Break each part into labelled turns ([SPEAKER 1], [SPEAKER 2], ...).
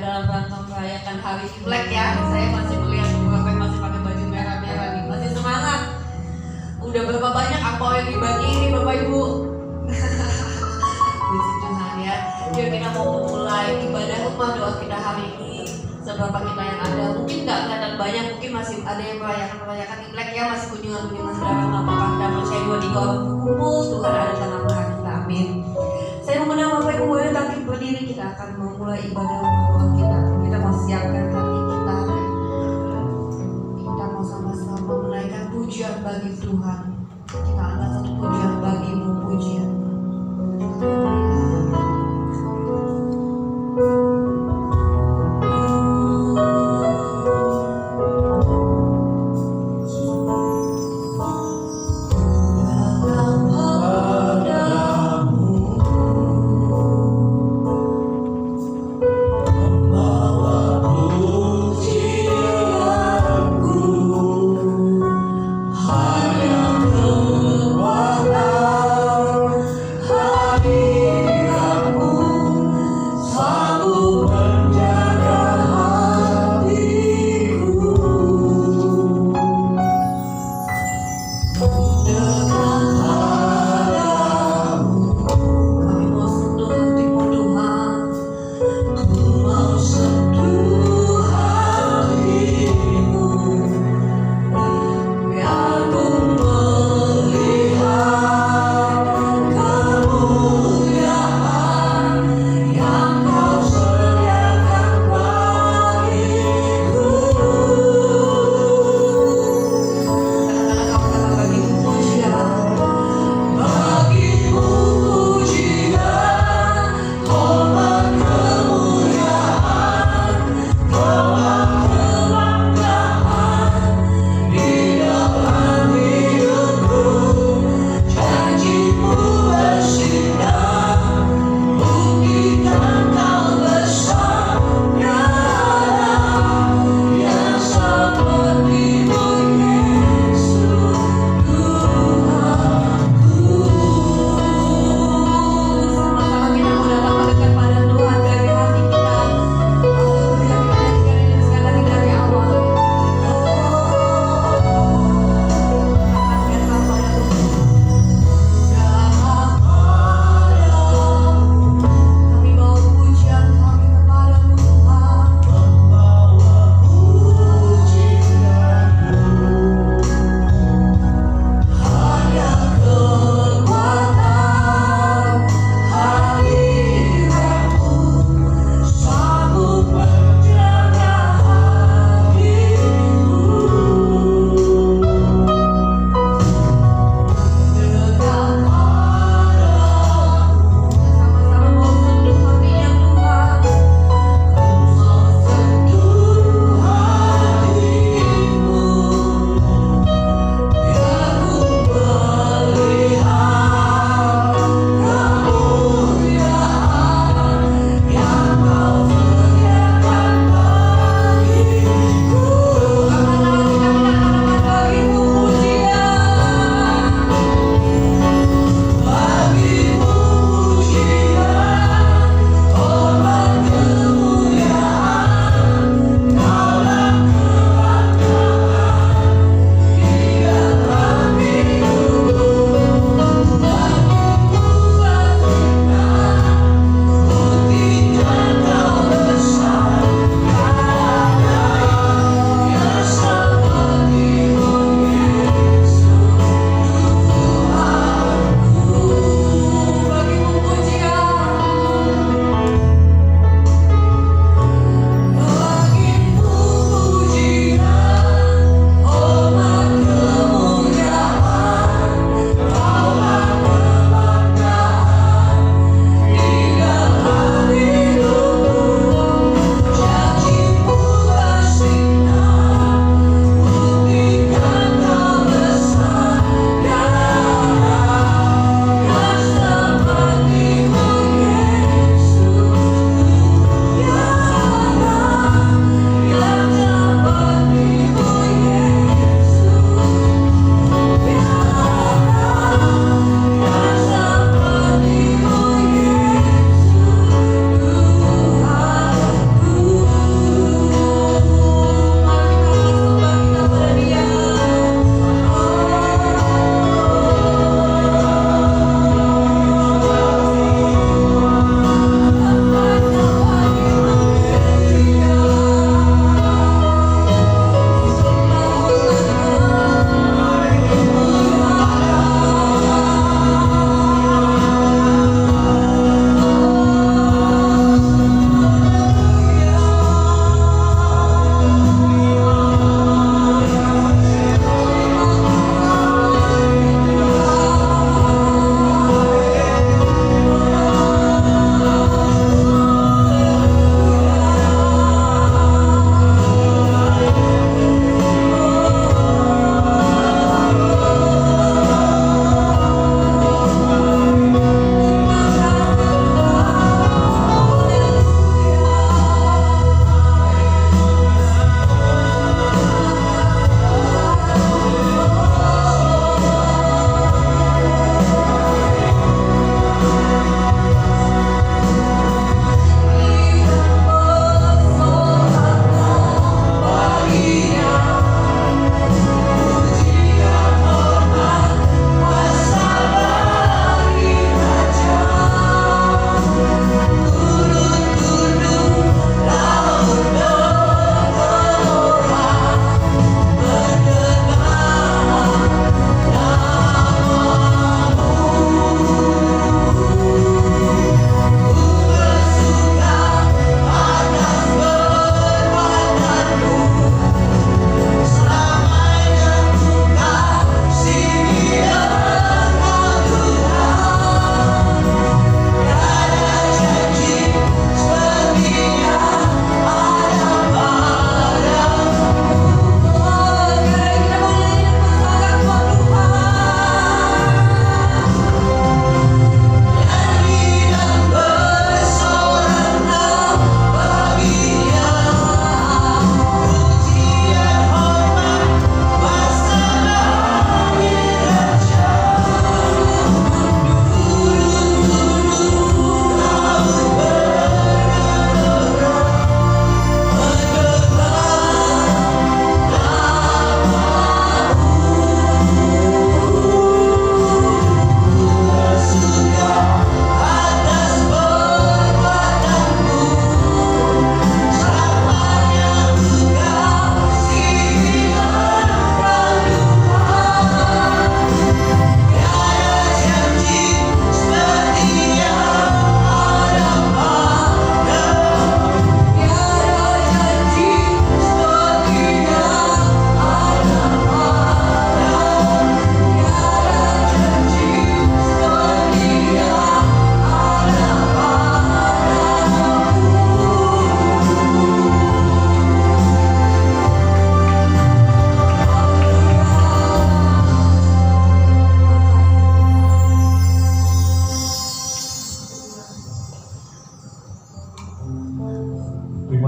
[SPEAKER 1] dalam rangka merayakan hari Imlek ya. Saya masih melihat beberapa yang masih pakai baju merah-merah nih, masih semangat. Udah berapa banyak angpau yang dibagi ini Bapak Ibu? Puji Tuhan ya. Yuk kita mau memulai ibadah rumah doa kita hari ini. Seberapa kita yang ada, mungkin nggak kelihatan banyak, mungkin masih ada yang merayakan Imlek ya, masih kunjungan saudara. Apakah kita percaya dua di orang berkumpul, Tuhan ada tengah-tengah kita, amin. Saya mengundang Bapak Ibu boleh bangkit berdiri, kita akan memulai ibadah doa kita. Kita mau siapkan hati kita. Kita mau sama-sama menaikkan pujian bagi Tuhan. Kita angkat satu pujian bagimu, pujian.
[SPEAKER 2] Membawa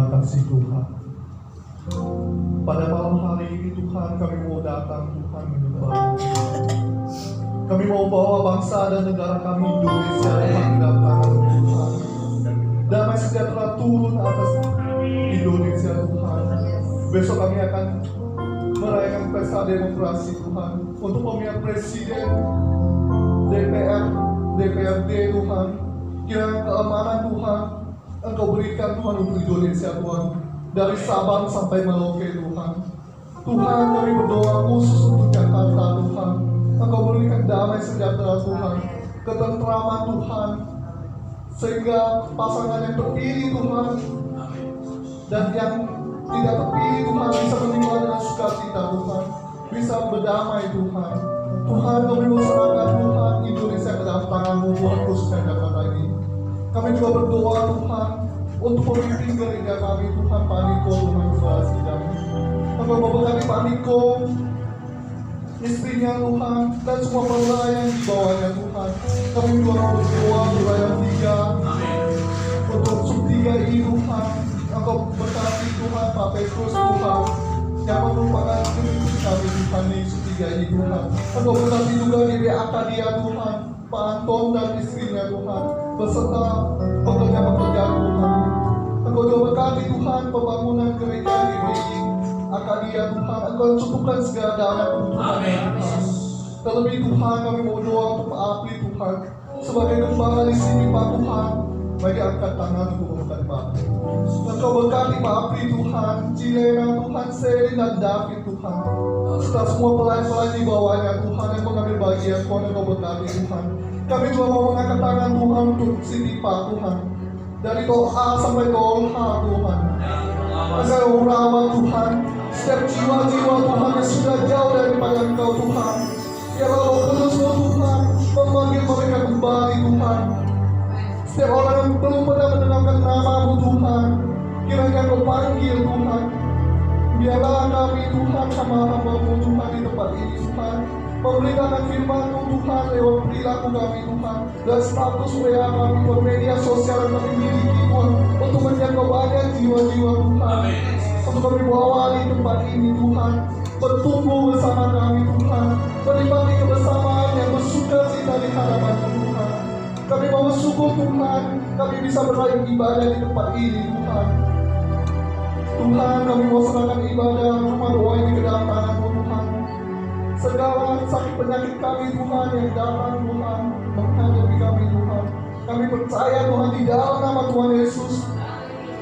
[SPEAKER 2] Terima kasih Tuhan. Pada malam hari ini Tuhan, kami mau datang Tuhan menyembah. Kami mau bawa bangsa dan negara kami Indonesia Tuhan di dalam tangan Tuhan. Damai sejahtera turun atas Indonesia Tuhan. Besok kami akan merayakan pesta demokrasi Tuhan, untuk pemilihan presiden, DPR, DPRD Tuhan. Kiranya keamanan Tuhan Engkau berikan Tuhan untuk Indonesia Tuhan, dari Sabang sampai Merauke Tuhan. Tuhan, kami berdoa khusus untuk Jakarta Tuhan. Engkau berikan damai sejahtera Tuhan, ketentraman Tuhan, sehingga pasangan yang terpilih Tuhan dan yang tidak terpilih Tuhan bisa meninggal dengan sukacita Tuhan, bisa berdamai Tuhan. Tuhan, kami serahkan Tuhan Indonesia ke dalam tangan-Mu Tuhan, khususnya Jakarta ini. Kami juga berdoa Tuhan untuk pemimpin gereja kami Tuhan, Pak Niko Tuhan, saudara sidang. Engkau memberkati Pak Niko, istrinya Tuhan, dan semua pelayan di bawahnya Tuhan. Kami juga mau berdoa wilayah 3 untuk sub 3 ini Tuhan. Engkau berkati Tuhan Pak Petrus Tuhan, yang merupakan pemimpin kami Tuhan di sub 3 ini Tuhan. Engkau berkati juga di BAK dia Tuhan, Pak Anton dan istrinya Tuhan, beserta pekerja-pekerja Tuhan. Engkau juga berkati Tuhan pembangunan gereja GBI Akadia Tuhan. Engkau cukupkan segala dana kebutuhan Tuhan. Terlebih Tuhan, kami mau doa untuk Pak Apli Tuhan, sebagai gembala di sini Pak Tuhan, bagi angkat tangan untuk memberkati Pak. Engkau berkati Pak Apli Tuhan, Cilena Tuhan, Selin dan David Tuhan, serta semua pelayan-pelayan di bawahnya Tuhan yang mengambil bagian Tuhan. Engkau berkati Tuhan. Kami juga mau mengangkat tangan Tuhan untuk Siti Pak Tuhan, dari tol A sampai tol H Tuhan. Agar urawa Tuhan, setiap jiwa-jiwa Tuhan yang sudah jauh daripada Engkau Tuhan, ya Roh Kudus-Mu Tuhan, memanggil mereka kembali Tuhan. Setiap orang yang belum pernah mendengarkan nama-Mu Tuhan, kiranya Engkau panggil Tuhan. Biarlah kami Tuhan sama hamba-Mu Tuhan di tempat ini Tuhan, memberitakan firman-Mu Tuhan lewat perilaku kami Tuhan, dan status WA kami di media sosial yang kami miliki Tuhan, untuk menjangkau banyak jiwa-jiwa Tuhan. Untuk kami bawa di tempat ini Tuhan, bertumbuh bersama kami Tuhan, menikmati kebersamaan yang bersukacita di hadapan Tuhan. Kami mau bersyukur Tuhan, kami bisa meraih ibadah di tempat ini Tuhan. Tuhan, kami mau serahkan ibadah rumah doa ini ke dalam tangan-Mu Tuhan. Segala sakit penyakit kami Tuhan yang datang Tuhan menghadapi kami Tuhan, kami percaya Tuhan di dalam nama Tuhan Yesus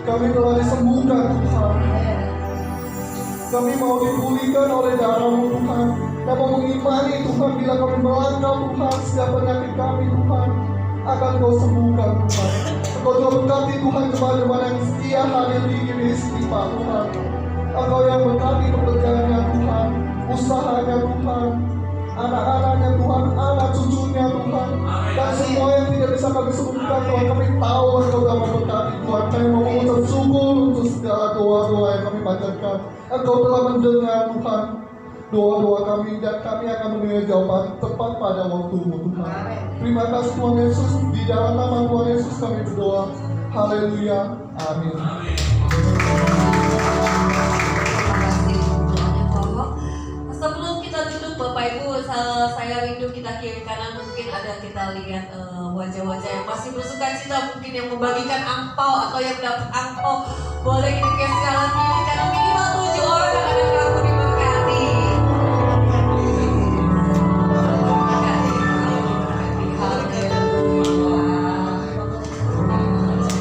[SPEAKER 2] kami telah disembuhkan Tuhan. Kami mau dipulihkan oleh darah-Mu Tuhan, dan mau mengimani Tuhan bila kami melangkah Tuhan, setiap penyakit kami Tuhan akan Kau sembuhkan Tuhan. Engkau juga berkati Tuhan kepada yang setia hadir di GBI Pak Tuhan. Engkau yang berkati pekerjaannya Tuhan, usahanya Tuhan, anak-anaknya Tuhan, anak cucunya Tuhan, dan semua yang tidak bisa kami sebutkan Tuhan. Kami tahu Engkau telah memberkati Tuhan. Kami mau mengucap syukur untuk segala doa-doa yang kami panjatkan. Engkau telah mendengar Tuhan doa-doa kami, dan kami akan mendengar jawaban tepat pada waktu-Mu Tuhan. Terima kasih Tuhan Yesus, di dalam nama Tuhan Yesus kami berdoa. Haleluya, amin.
[SPEAKER 1] Sebelum kita tutup Bapak Ibu, saya rindu kita kiri kanan, mungkin ada kita lihat wajah-wajah yang masih bersuka cita, mungkin yang membagikan angpau atau yang dapat angpau. Boleh kita ke sekarang kiri kanan, minimal 7 orang akan kamu diberkati.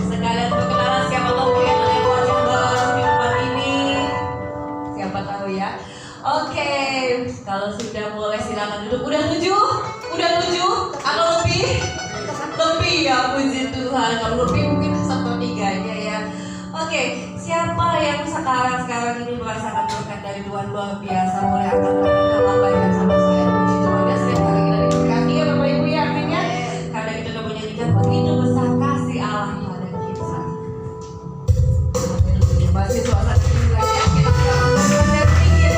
[SPEAKER 1] Sekalian perkenalan, siapa tahu mungkin ada yang wajah baru di tempat ini, siapa tahu ya. Oke, kalau sudah mulai silakan duduk. Udah 7? Udah 7? Atau lebih? Lebih ya, puji Tuhan. Kalau lebih mungkin 1/3 ya. Oke, siapa yang sekarang ini merasakan berkat dari Tuhan luar biasa, boleh angkat tangan lambaikan sama saya. Puji Tuhan, dan setiap kali kita diberkati ya Bapak Ibu ya, amin ya. Karena kita sudah menyanyikan begitu besar kasih Allah pada kita. Masih suasana juga ya, kita sedikit.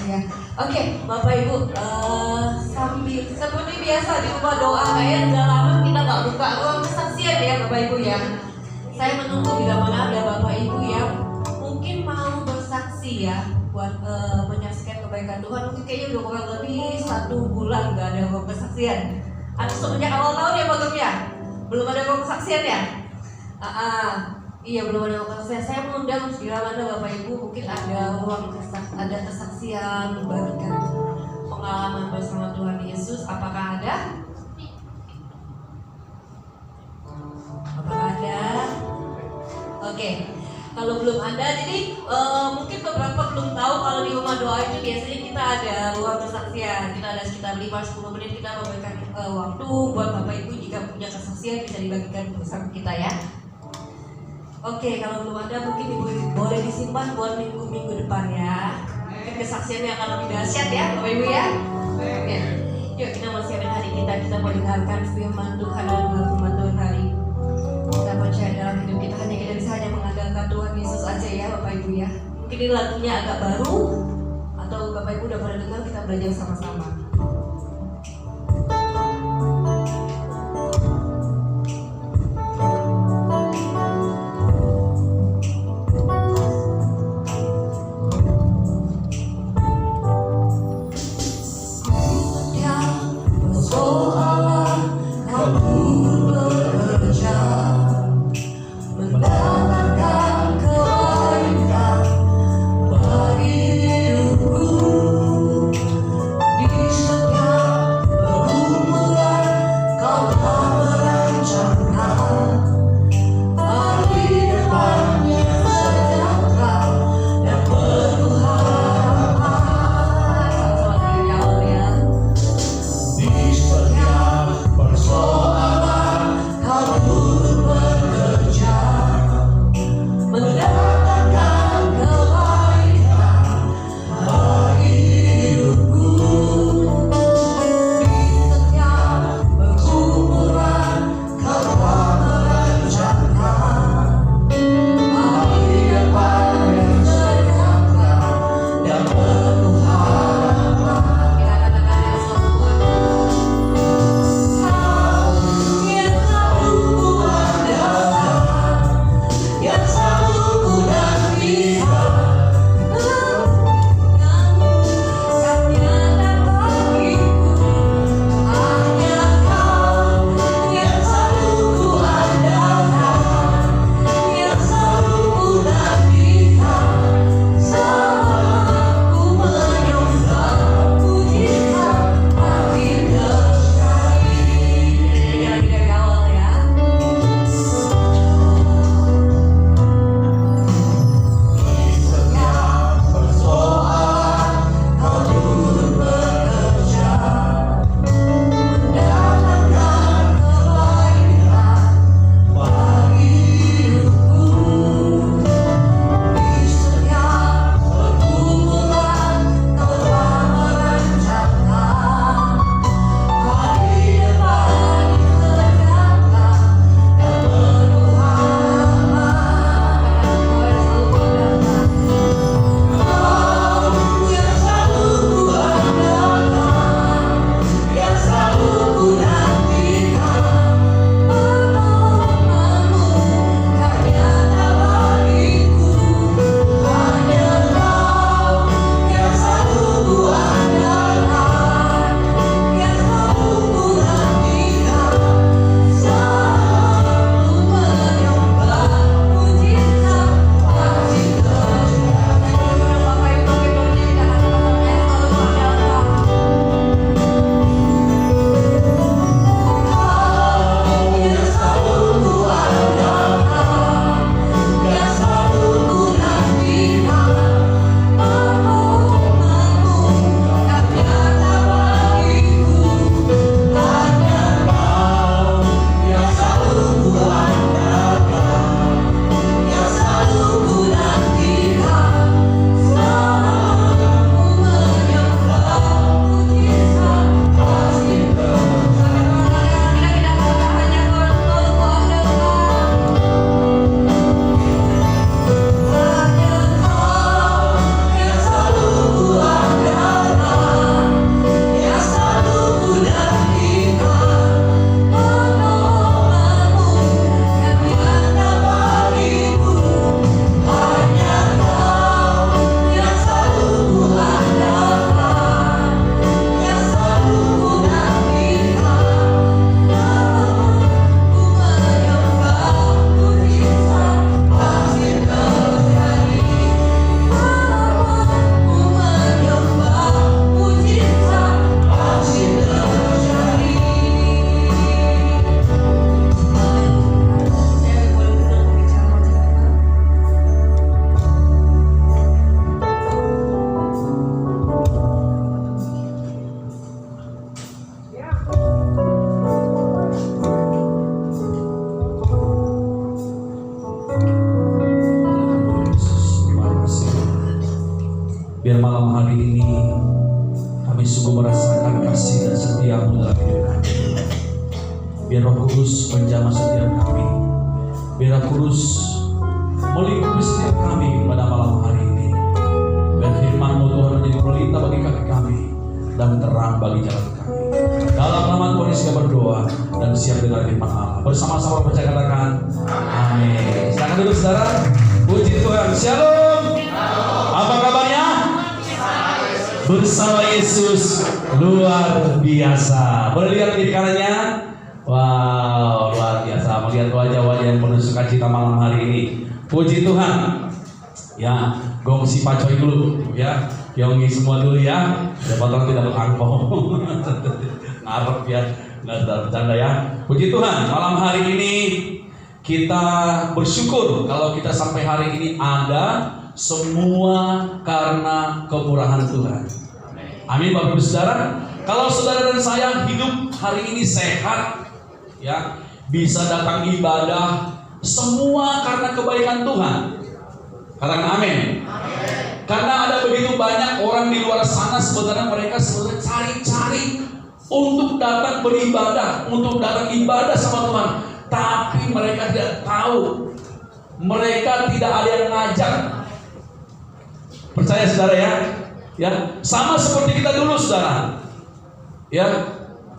[SPEAKER 1] ya. Oke, Bapak Ibu, sambil seperti biasa di rumah doa kayak udah lama kita nggak buka ruang kesaksian ya Bapak Ibu ya. Saya menunggu bila mana ada Bapak Ibu yang mungkin mau bersaksi ya buat menyaksikan kebaikan Tuhan. Mungkin kayaknya udah kurang lebih 1 bulan nggak ada ruang kesaksian. Atau semenjak awal tahun ya Pak Gem ya? Belum ada ruang kesaksian ya? Iya belum ada ruang kesaksian. Saya mengundang bila mana Bapak Ibu mungkin ada ruang ada kesaksian membagikan pengalaman bersama Tuhan Yesus. Apakah ada? Apakah ada? Oke. Kalau belum ada, jadi mungkin beberapa belum tahu kalau di rumah doa itu biasanya kita ada ruang kesaksian. Kita ada sekitar 5-10 menit kita memberikan waktu buat Bapak Ibu jika punya kesaksian bisa dibagikan bersama kita ya. Oke, kalau belum ada mungkin Ibu boleh disimpan buat minggu-minggu depan ya. Mungkin kesaksiannya akan lebih dahsyat ya Bapak Ibu ya. Oke. Yuk kita mau siapin hari kita mau dengarkan firman Tuhan dan firman Tuhan hari. Kita percaya dalam hidup kita kita bisa hanya mengandalkan Tuhan Yesus aja ya Bapak Ibu ya. Mungkin ini lagunya agak baru atau Bapak Ibu udah pernah dengar, kita belajar sama-sama.
[SPEAKER 3] Di Biar malam hari ini kami sungguh merasakan kasih dan setia-Mu dalam hidup kami. Biar Roh Kudus menjamah setiap kami. Biar Roh Kudus meliputi setiap kami pada malam hari ini. Biar firman-Mu Tuhan menjadi pelita bagi kaki kami dan terang bagi jalan kami. Dalam nama Tuhan Yesus kami berdoa dan siap dengar firman Allah. Bersama-sama percaya katakan amin. Silakan duduk saudara. Puji Tuhan. Shalom. Apa kabarnya? Bersama Yesus luar biasa. Boleh lihat kiri kanannya? Wow, luar biasa. Melihat wajah-wajah yang penuh sukacita malam hari ini. Puji Tuhan. Ya, gongsi pacoy dulu ya. Yongi semua dulu ya. Siapa tahu tidak berangkong. Ngarep ya. Nggak bercanda ya. Puji Tuhan. Malam hari ini kita bersyukur kalau kita sampai hari ini ada semua karena kemurahan Tuhan. Amin Bapak Ibu Saudara. Kalau saudara dan saya hidup hari ini sehat, ya, bisa datang ibadah, semua karena kebaikan Tuhan. Katakan amin. Karena ada begitu banyak orang di luar sana sebenarnya mereka sebenarnya cari-cari untuk datang beribadah, untuk datang ibadah sama Tuhan, tapi mereka tidak tahu, mereka tidak ada yang ngajak. Percaya saudara ya, sama seperti kita dulu saudara, ya,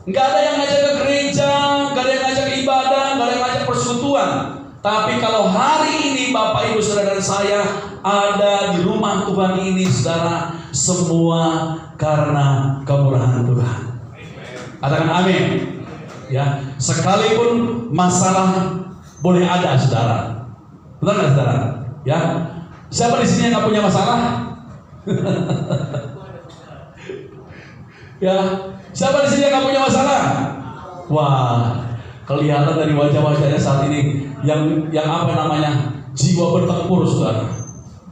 [SPEAKER 3] nggak ada yang ngajak ke gereja, nggak ada yang ngajak ibadah, nggak ada yang ngajak persekutuan. Tapi kalau hari ini Bapak Ibu Saudara dan saya ada di rumah Tuhan ini saudara, semua karena kemurahan Tuhan. Katakan amin. Ya, sekalipun masalah boleh ada saudara, betul nggak saudara? Ya, siapa di sini yang nggak punya masalah? Ya, siapa di sini yang nggak punya masalah? Wah, kelihatan dari wajah-wajahnya saat ini yang apa namanya, jiwa bertempur saudara.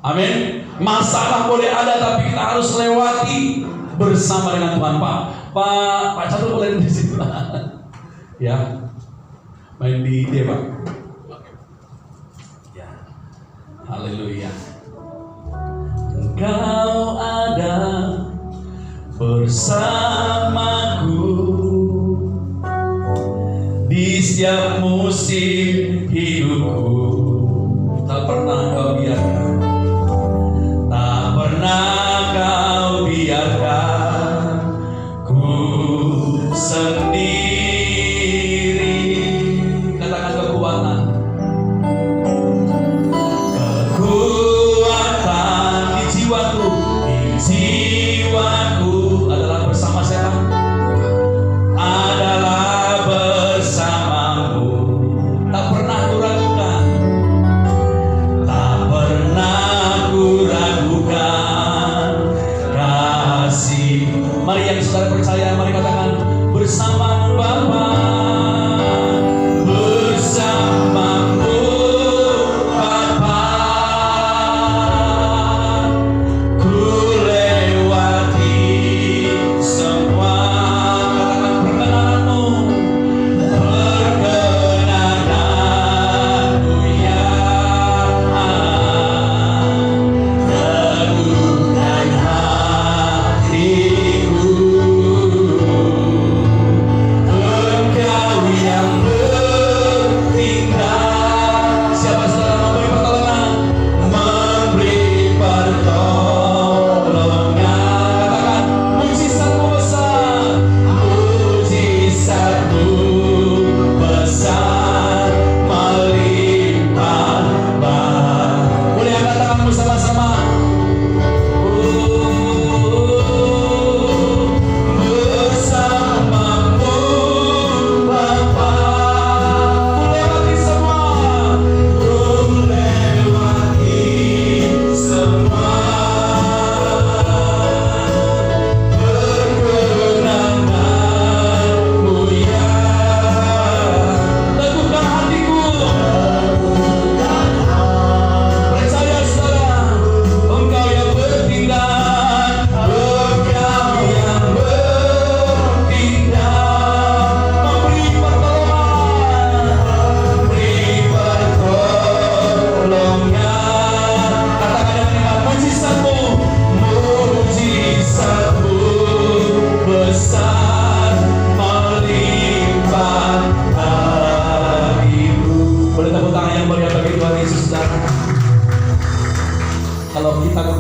[SPEAKER 3] Amin. Masalah boleh ada tapi kita harus lewati bersama dengan Tuhan. Pak Catur boleh di situ. Ya, main di dia Pak. Ya, haleluya. Engkau ada bersamaku di setiap musim hidupku. Tak pernah kau biarkan, tak pernah kau biarkan ku sendiri. Katakan kekuatan di jiwaku, adalah bersama siapa? Adalah bersamamu. Tak pernah ku ragukan, tak pernah ku ragukan kasih. Mari yang saudara percaya, mari katakan bersamamu Bapa, bersamamu Bapa, ku lewati semua. Katakan perkenananmu, perkenananmu ya teguhkan hatiku.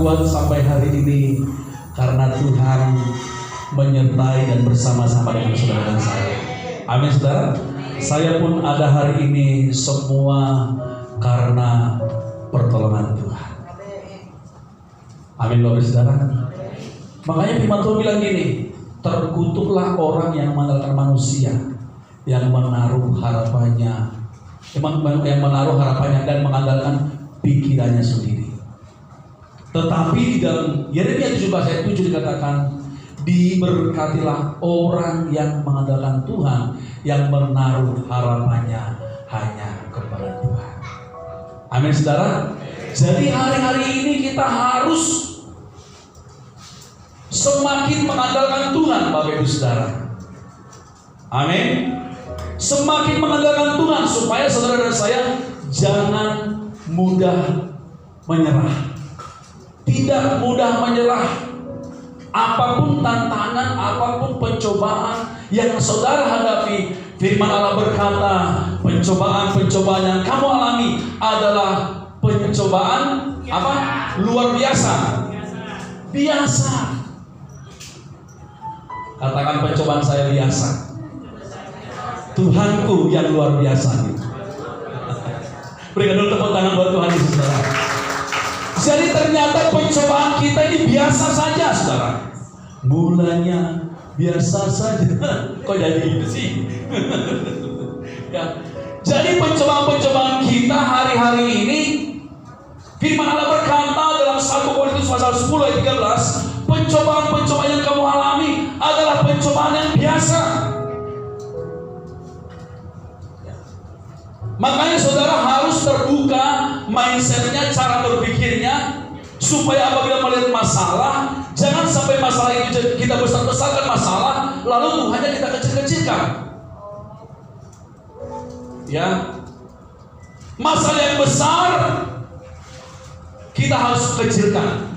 [SPEAKER 3] kuat sampai hari ini karena Tuhan menyertai dan bersama-sama dengan saudara dan saya. Amin saudara. Saya pun ada hari ini semua karena pertolongan Tuhan. Amin Bapak saudara. Makanya firman Tuhan bilang gini, terkutuklah orang yang mengandalkan manusia, yang menaruh harapannya, yang menaruh harapannya dan mengandalkan pikirannya sendiri. Tetapi di dalam Yeremia 17 ayat 7 dikatakan, diberkatilah orang yang mengandalkan Tuhan, yang menaruh harapannya hanya kepada Tuhan. Amin saudara. Jadi hari-hari ini kita harus semakin mengandalkan Tuhan Bapak Ibu Saudara. Amin. Semakin mengandalkan Tuhan supaya saudara dan saya jangan mudah menyerah. Tidak mudah menyerah. Apapun tantangan, apapun pencobaan yang saudara hadapi, firman Allah berkata, pencobaan-pencobaan yang kamu alami adalah pencobaan apa? Luar biasa. Biasa. Katakan pencobaan saya biasa. Tuhanku yang luar biasa. Berikan dulu tepuk tangan buat Tuhan Yesus saudara. Jadi ternyata pencobaan kita ini biasa saja saudara. Mulanya biasa saja. Kok jadi gitu sih? Ya. Jadi pencobaan-pencobaan kita hari-hari ini, firman Allah berkata dalam 1 Korintus pasal 10 ayat 13, pencobaan-pencobaan yang kamu alami adalah pencobaan yang biasa. Makanya saudara harus terbuka mindsetnya, cara berpikirnya, supaya apabila melihat masalah, jangan sampai masalah itu kita besar-besarkan masalah, lalu Tuhannya kita kecil-kecilkan. Ya, masalah yang besar kita harus kecilkan.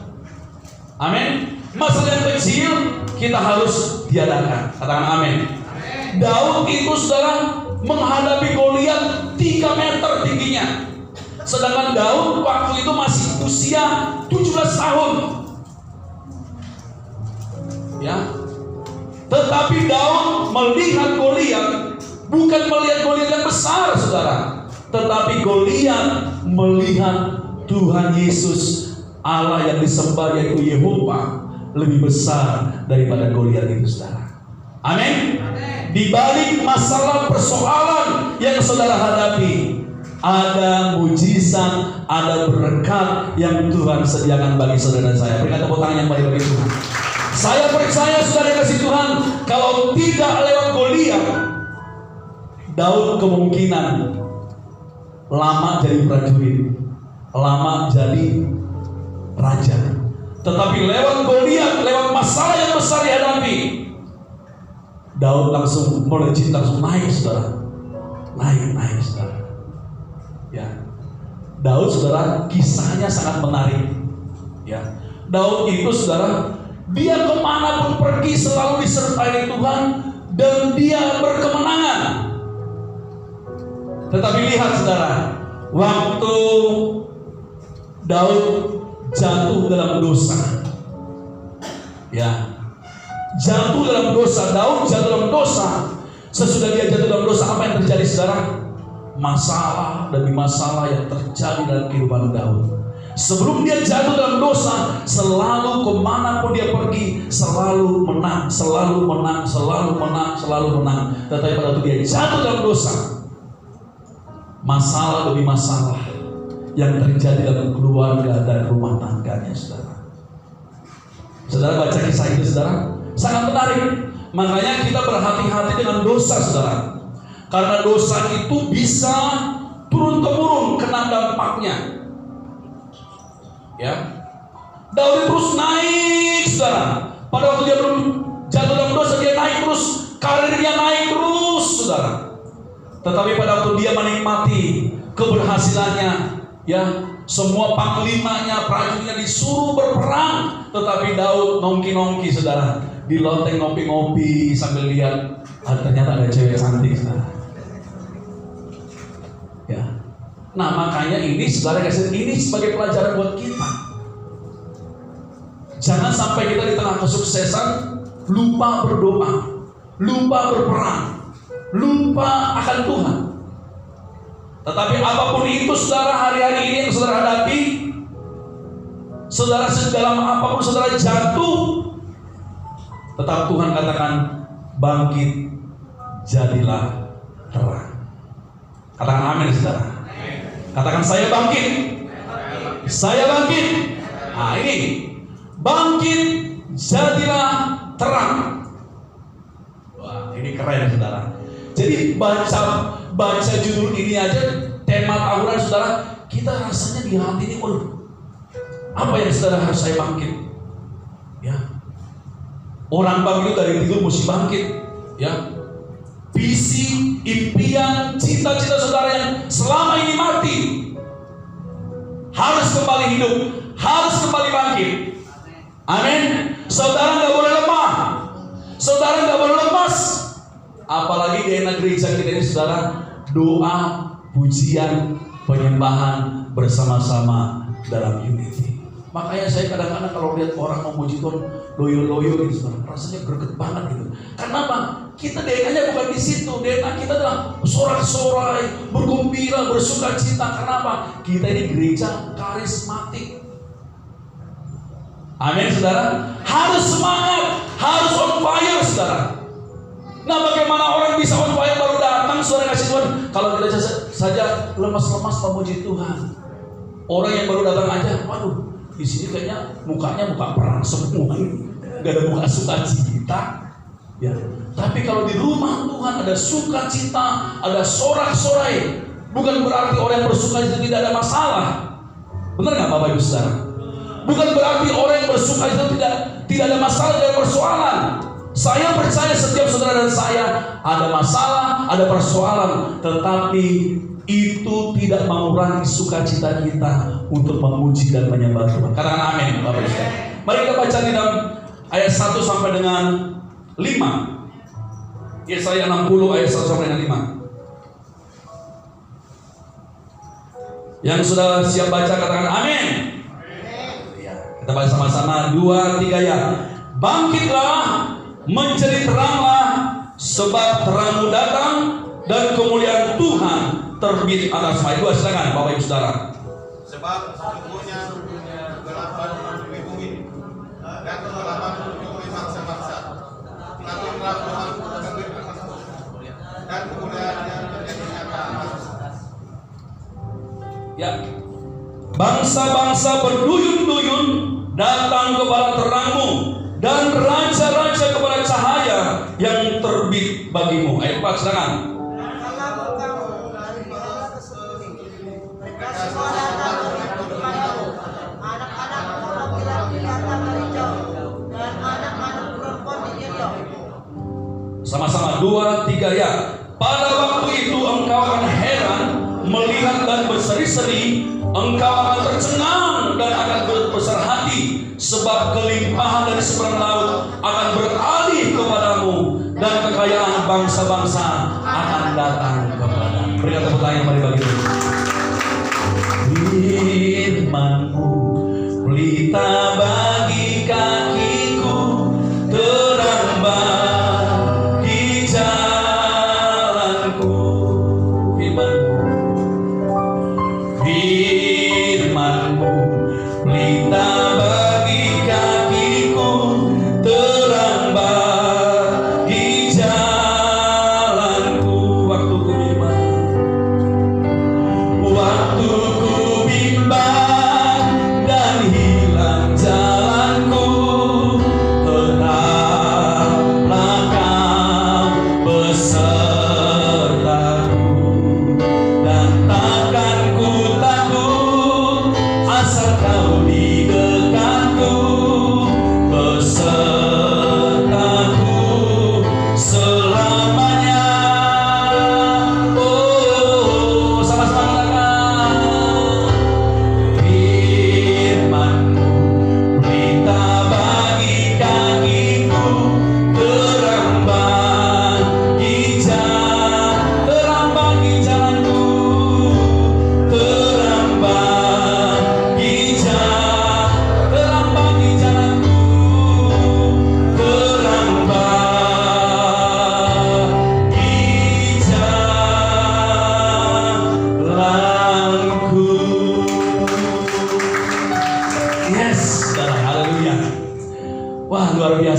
[SPEAKER 3] Amin. Masalah yang kecil kita harus tiadakan. Katakan amin. Daud itu saudara menghadapi Goliat 3 meter tingginya. Sedangkan Daud waktu itu masih usia 17 tahun. Ya. Tetapi Daud melihat Goliat, bukan melihat Goliat yang besar, saudara, tetapi Goliat melihat Tuhan Yesus, Allah yang disembah yaitu Yehova, lebih besar daripada Goliat itu, saudara. Amin. Di balik masalah persoalan yang saudara hadapi, ada mujizat, ada berkat yang Tuhan sediakan bagi saudara dan saya. Berikan tepuk tangan yang baik bagi Tuhan. Saya percaya saudara kasih Tuhan, kalau tidak lewat Goliat, Daud kemungkinan lama jadi prajurit, lama jadi raja. Tetapi lewat Goliat, lewat masalah yang besar dihadapi, Daud langsung melejit, langsung naik saudara. Naik saudara. Ya. Daud saudara kisahnya sangat menarik. Ya. Daud itu saudara, dia kemanapun pergi selalu disertai Tuhan dan dia berkemenangan. Tetapi lihat saudara, waktu Daud jatuh dalam dosa, ya, jatuh dalam dosa, Daud jatuh dalam dosa. Sesudah dia jatuh dalam dosa, apa yang terjadi saudara? Masalah demi masalah yang terjadi dalam kehidupan Daud. Sebelum dia jatuh dalam dosa, selalu kemanapun dia pergi, selalu menang, selalu menang, selalu menang, selalu menang. Tetapi pada waktu dia jatuh dalam dosa, masalah demi masalah yang terjadi dalam keluarga dan rumah tangganya, saudara. Saudara baca kisah itu, saudara, sangat menarik. Makanya kita berhati-hati dengan dosa, saudara. Karena dosa itu bisa turun-temurun kena dampaknya. Ya, Daud terus naik, saudara. Pada waktu dia belum jatuh dalam dosa, dia naik terus, karirnya naik terus, saudara. Tetapi pada waktu dia menikmati keberhasilannya, ya, semua panglimanya, prajuritnya disuruh berperang, tetapi Daud nongki-nongki, saudara, di loteng ngopi-ngopi sambil lihat, ternyata ada cewek cantik, saudara. Ya. Nah makanya ini saudara kasih, ini sebagai pelajaran buat kita. Jangan sampai kita di tengah kesuksesan lupa berdoa, lupa berperang, lupa akan Tuhan. Tetapi apapun itu saudara, hari-hari ini yang saudara hadapi, saudara sedalam apapun saudara jatuh, tetap Tuhan katakan bangkit, jadilah terang. Katakan amin saudara. Katakan saya bangkit. Saya bangkit. Nah ini, bangkit, jadilah terang. Wah ini keren saudara. Jadi baca judul ini aja, tema tahunan saudara, kita rasanya di hati ini, waduh, apa yang saudara harus saya bangkit? Ya, orang bangkit dari tidur mesti bangkit. Ya, visi, impian, cita-cita saudara yang selama ini mati harus kembali hidup, harus kembali bangkit. Amin. Saudara nggak boleh lemah, saudara nggak boleh lemas. Apalagi di negeri gereja kita ini saudara, doa, pujian, penyembahan bersama-sama dalam unity. Makanya saya kadang-kadang kalau lihat orang memuji Tuhan loyo-loyo gitu saudara, rasanya greget banget gitu. Kenapa? Kita DNA-nya bukan di situ. DNA kita adalah sorak-sorai, bergembira, bersuka cita. Kenapa? Kita ini gereja karismatik. Amin saudara. Harus semangat, harus on fire saudara. Nah bagaimana orang bisa on fire baru datang saudara kasih Tuhan? Kalau kita saja lemas-lemas memuji Tuhan. Orang yang baru datang aja, waduh, di sini kayaknya mukanya muka perang semua ini, nggak ada muka sukacita. Ya, tapi kalau di rumah Tuhan ada sukacita, ada sorak-sorai. Bukan berarti orang yang bersukacita tidak ada masalah. Benar nggak Bapak Ibu Saudara? Bukan berarti orang yang bersukacita tidak ada masalah, tidak ada persoalan. Saya percaya setiap saudara dan saya ada masalah, ada persoalan, tetapi itu tidak mengurangi sukacita kita untuk memuji dan menyembah Tuhan. Katakan amin, Bapak Ibu. Mari kita baca di dalam ayat 1 sampai dengan 5. Yesaya 60 ayat 1 sampai dengan 5. Yang sudah siap baca katakan amin. Kita baca sama-sama 2, 3 ya. Bangkitlah, menjadi teranglah, sebab terangmu datang dan kemuliaan Tuhan terbit atas ayat 2. Silakan Bapak Ibu Saudara.
[SPEAKER 4] Sebab sesungguhnya kegelapan menutupi bumi dan kegelapan menutupi bangsa-bangsa, tapi terang Tuhan terbit atas bumi dan kemuliaannya menjadi nyata atas. Ya, bangsa-bangsa berduyun-duyun datang kepada terangmu, dan raja-raja kepada cahaya yang terbit bagimu. Ayat 4 silakan. Sama-sama 2, 3 ya. Pada waktu itu engkau akan heran melihat dan berseri-seri, engkau akan tercengang dan akan berbesar hati, sebab kelimpahan dari seberang laut akan beralih kepadamu dan kekayaan bangsa-bangsa akan datang kepadamu. Berikan tepuk tangan mari bagi Tuhan. Firman-Mu pelita bagi kakiku, terang bagi jalanku. Firman-Mu pelita bagi kakiku, terang bagi jalanku. Waktuku firman,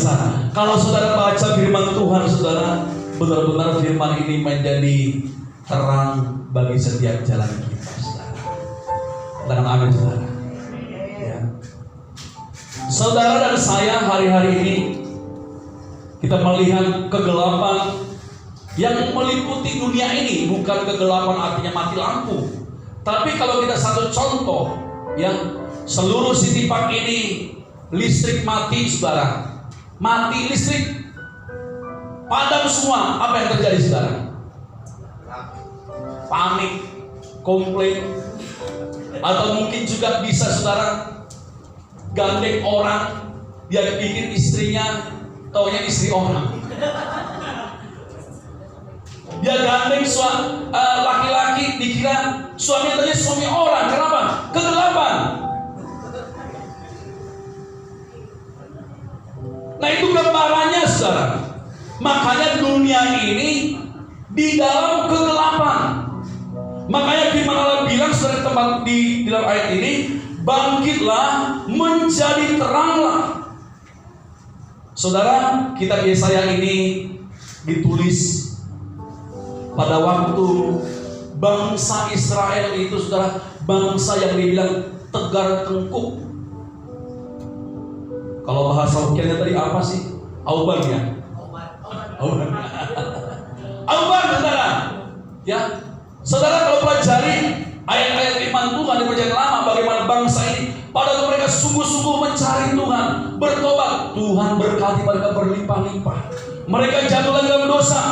[SPEAKER 3] biasa. Kalau saudara baca firman Tuhan, saudara, benar-benar firman ini menjadi terang bagi setiap jalan kita, saudara. Katakan amin, saudara. Ya. Saudara dan saya hari-hari ini kita melihat kegelapan yang meliputi dunia ini. Bukan kegelapan artinya mati lampu, tapi kalau kita satu contoh, ya, seluruh City Park ini listrik mati, saudara. Mati listrik, padam semua. Apa yang terjadi, saudara? Panik, komplain, atau mungkin juga bisa, saudara, gandeng orang, dia bikin istrinya taunya istri orang. Dia gandeng laki-laki, dikira suami, taunya suami orang. Kenapa? Kegelapan. Nah, itu gambarannya, saudara. Makanya dunia ini di dalam kegelapan. Makanya firman Allah bilang, saudara, tempat di dalam ayat ini, bangkitlah menjadi teranglah. Saudara, kitab Yesaya ini ditulis pada waktu bangsa Israel itu, saudara, bangsa yang dibilang tegar tengkuk. Kalau bahasa Hokiannya tadi apa sih? Auban, ya? Auban. Auban, saudara. Ya, saudara, kalau pelajari ayat-ayat firman Tuhan di Perjanjian Lama, bagaimana bangsa ini pada mereka sungguh-sungguh mencari Tuhan, bertobat, Tuhan berkati mereka berlimpah-limpah. Mereka jatuh lagi dalam dosa,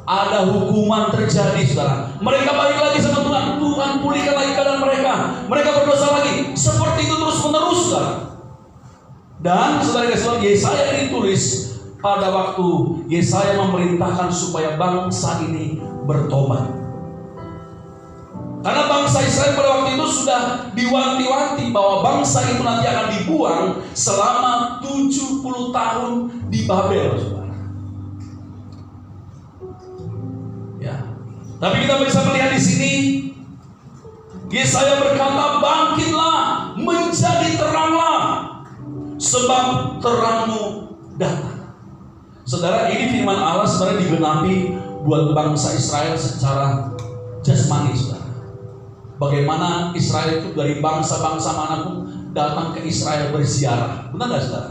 [SPEAKER 3] ada hukuman terjadi, saudara. Mereka balik lagi sama Tuhan, Tuhan pulihkan lagi keadaan mereka. Mereka berdosa lagi, seperti itu terus menerus, saudara. Dan saudara kasih, Yesaya ini ditulis pada waktu Yesaya memerintahkan supaya bangsa ini bertobat. Karena bangsa Israel pada waktu itu sudah diwanti-wanti bahwa bangsa itu nanti akan dibuang selama 70 tahun di Babel, saudara. Ya. Tapi kita bisa melihat di sini Yesaya berkata, bangkitlah menjadi teranglah, sebab terangmu datang. Saudara, ini firman Allah sebenarnya digenapi buat bangsa Israel secara jasmani, saudara. Bagaimana Israel itu dari bangsa-bangsa manapun datang ke Israel berziarah. Benar nggak, saudara?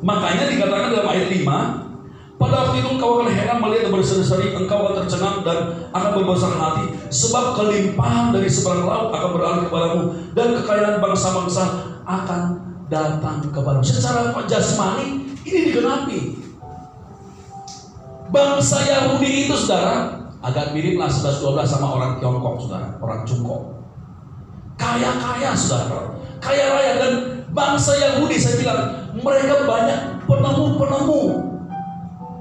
[SPEAKER 3] Makanya dikatakan dalam ayat 5, pada waktu itu engkau akan heran melihat dan berseri-seri, engkau akan tercengang dan akan berbesar hati, sebab kelimpahan dari seberang laut akan beralih kepadamu, dan kekayaan bangsa-bangsa akan datang kepadamu. Secara jasmani ini digenapi. Bangsa Yahudi itu, saudara, agak miriplah 11-12 sama orang Tiongkok, saudara, orang Cungkok. Kaya-kaya, saudara, kaya raya. Dan bangsa Yahudi, saya bilang, mereka banyak penemu-penemu.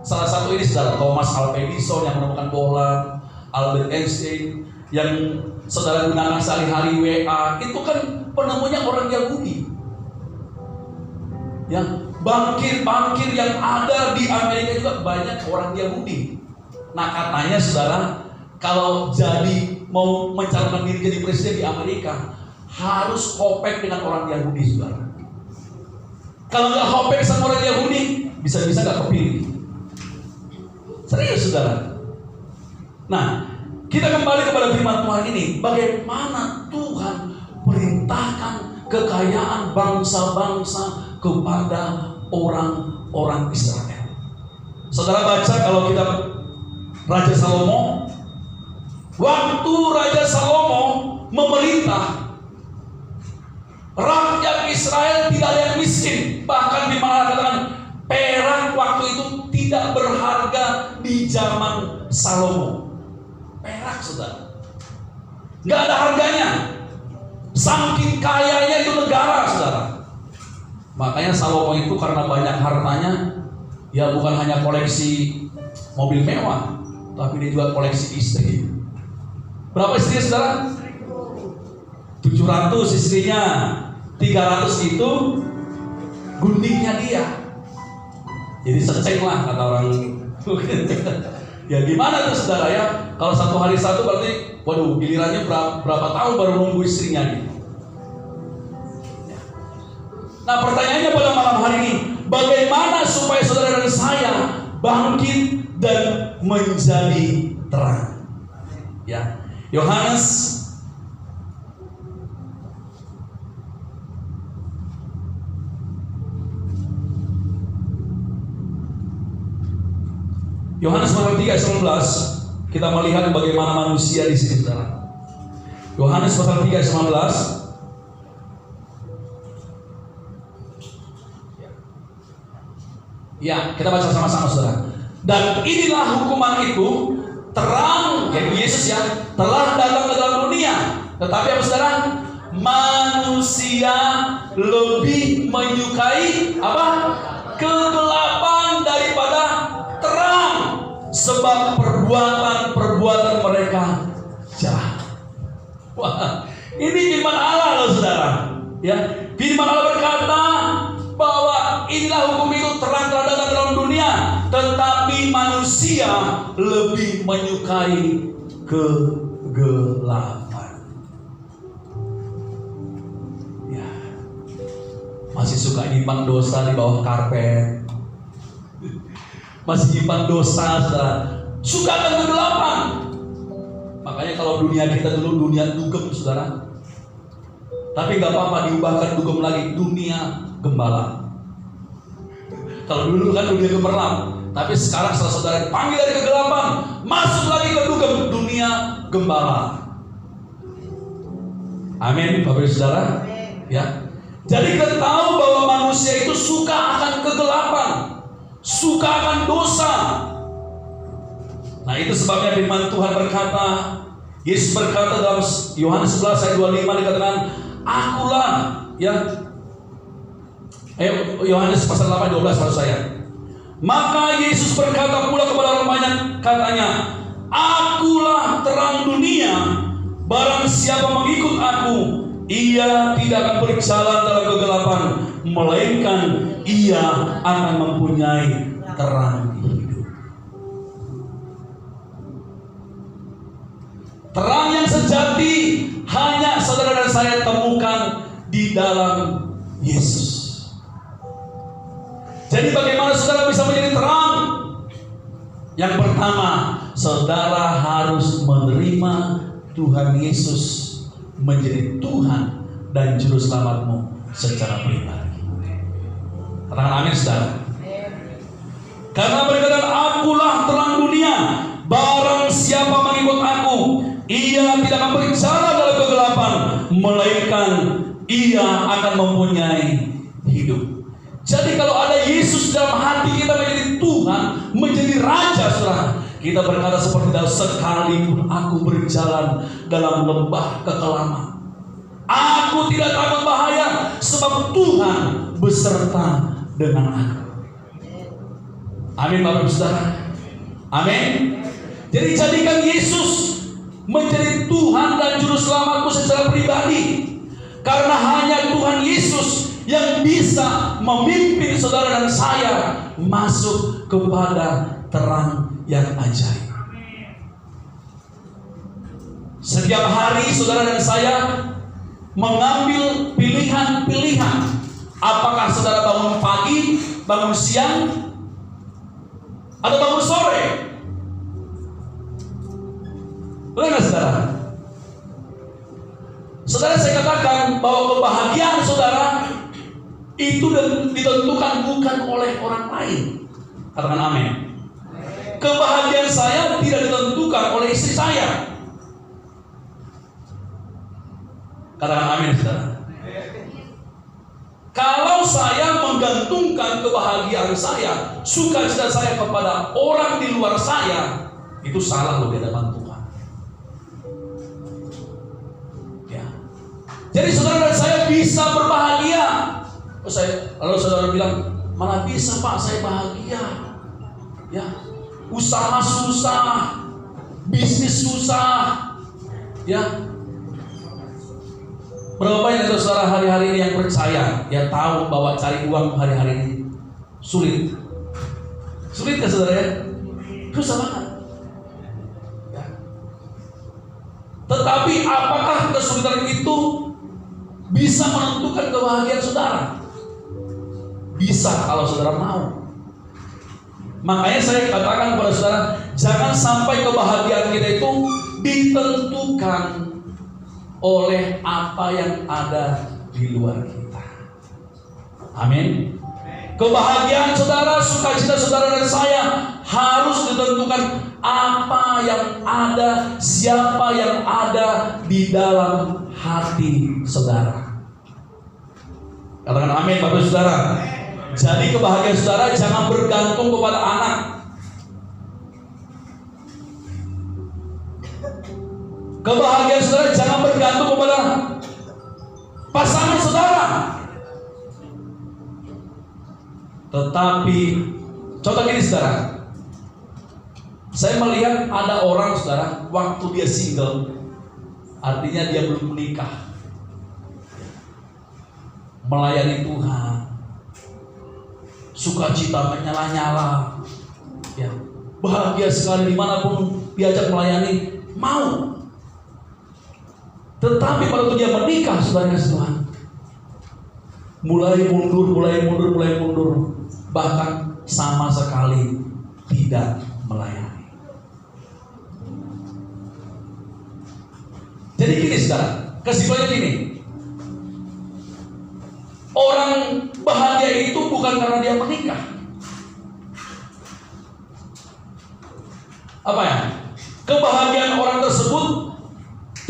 [SPEAKER 3] Salah satu ini, saudara, Thomas Alva Edison yang menemukan bola, Albert Einstein yang saudara gunakan sehari-hari, WA, itu kan penemunya orang Yahudi. Yang bankir-bankir yang ada di Amerika juga banyak orang Yahudi. Nah, katanya, saudara, kalau jadi mau mencalonkan diri jadi presiden di Amerika, harus hopek dengan orang Yahudi, saudara. Kalau nggak hopek sama orang Yahudi, bisa-bisa nggak kepilih. Serius, saudara. Nah, kita kembali kepada firman Tuhan ini. Bagaimana Tuhan perintahkan kekayaan bangsa-bangsa kepada orang-orang Israel. Saudara baca kalau kita Raja Salomo, waktu Raja Salomo memerintah, rakyat Israel tidak ada yang miskin. Bahkan di mana katakan perak waktu itu tidak berharga di zaman Salomo. Perak, saudara, nggak ada harganya. Saking kayanya itu negara, saudara. Makanya Salomo itu karena banyak hartanya, ya bukan hanya koleksi mobil mewah, tapi dia juga koleksi istri. Berapa istrinya, saudara? 700 istrinya, 300 itu guntingnya dia. Jadi seceng lah kata orang. Ya gimana tuh, saudara, ya? Kalau satu hari satu berarti, waduh, gilirannya berapa tahun baru nunggu istrinya gitu. Nah, pertanyaannya pada malam hari ini,
[SPEAKER 4] bagaimana supaya saudara dan saya bangkit dan menjadi terang. Ya, Yohanes pasal 3 ayat 19, kita melihat bagaimana manusia di sini, saudara. Yohanes pasal 3 ayat 19. Ya, kita baca sama-sama, saudara. Dan inilah hukuman itu, terang, yaitu Yesus ya, telah datang ke dalam dunia. Tetapi apa, saudara? Manusia lebih menyukai apa? Kegelapan daripada terang, sebab perbuatan mereka jahat. Wah, ini firman Allah loh, saudara. Ya, firman Allah berkata bahwa inilah hukum itu, terang telah datang dalam dunia, tetapi manusia lebih menyukai kegelapan. Ya, masih suka nyimpan dosa di bawah karpet, masih nyimpan dosa, saudara. Suka kegelapan. Makanya kalau dunia kita dulu dunia dugem, saudara. Tapi nggak apa-apa, diubahkan dugem lagi, dunia gembala. Kalau dulu kan dunia gemerlap, tapi sekarang setelah saudara dipanggil dari kegelapan, masuk lagi ke dugem, dunia gembala. Amin, Bapak Ibu Saudara. Ya. Jadi kita tahu bahwa manusia itu suka akan kegelapan, suka akan dosa. Nah, itu sebabnya firman Tuhan berkata, Yesus berkata dalam Yohanes 11 ayat 25, dikatakan, akulah, ya, Yohanes pasal 8 12 maksud saya. Maka Yesus berkata pula kepada orang-orang, katanya, akulah terang dunia, barang siapa mengikut aku, ia tidak akan berjalan dalam kegelapan, melainkan ia akan mempunyai terang hidup. Terang yang sejati hanya saudara dan saya temukan di dalam Yesus. Jadi bagaimana saudara bisa menjadi terang? Yang pertama, saudara harus menerima Tuhan Yesus menjadi Tuhan dan Juru Selamatmu secara pribadi. Katakan amin, saudara. Karena berkata, akulah terang dunia, barang siapa mengikut aku, ia tidak akan berjalan dalam kegelapan, melainkan ia akan mempunyai hidup. Jadi kalau ada Yesus dalam hati kita menjadi Tuhan, menjadi Raja, saudara, kita berkata seperti Daud, sekalipun aku berjalan dalam lembah kekelaman, aku tidak takut bahaya, sebab Tuhan beserta dengan aku. Amin, Bapak Ibu Saudara. Amin. Jadi jadikan Yesus menjadi Tuhan dan Juru Selamatmu secara pribadi, karena hanya Tuhan Yesus yang bisa memimpin saudara dan saya masuk kepada terang yang ajaib. Setiap hari saudara dan saya mengambil pilihan-pilihan. Apakah saudara bangun pagi, bangun siang, atau bangun sore? Benar nggak, saudara? Saudara, saya katakan bahwa kebahagiaan saudara itu ditentukan bukan oleh orang lain. Katakan amin. Kebahagiaan saya tidak ditentukan oleh istri saya. Katakan amin, saudara. Kalau saya menggantungkan kebahagiaan saya, sukacita saya kepada orang di luar saya, itu salah loh di hadapan Tuhan. Ya. Jadi saudara dan saya bisa berbahagia. Lalu saudara bilang, mana bisa Pak saya bahagia? Ya, usaha susah, bisnis susah, ya. Berapa banyak saudara hari-hari ini yang percaya, yang tahu bahwa cari uang hari-hari ini sulit? Sulit kan saudara ya? Susah banget. Ya. Tetapi apakah kesulitan itu bisa menentukan kebahagiaan saudara? Bisa kalau saudara mau. Makanya saya katakan kepada saudara, jangan sampai kebahagiaan kita itu ditentukan oleh apa yang ada di luar kita. Amin. Kebahagiaan saudara, sukacita saudara dan saya harus ditentukan apa yang ada, siapa yang ada di dalam hati saudara. Katakan amin Bapak Saudara. Jadi kebahagiaan saudara jangan bergantung kepada anak. Kebahagiaan saudara jangan bergantung kepada pasangan saudara. Tetapi contoh gini saudara, saya melihat ada orang saudara, waktu dia single, artinya dia belum menikah, melayani Tuhan, sukacita menyala-nyala, ya, bahagia sekali dimanapun diajak melayani, mau. Tetapi pada waktu dia menikah, saudara Tuhan, mulai mundur, bahkan sama sekali tidak melayani. Jadi gini saudara, kesimpulannya gini, orang bahagia itu bukan karena dia menikah. Apa ya? Kebahagiaan orang tersebut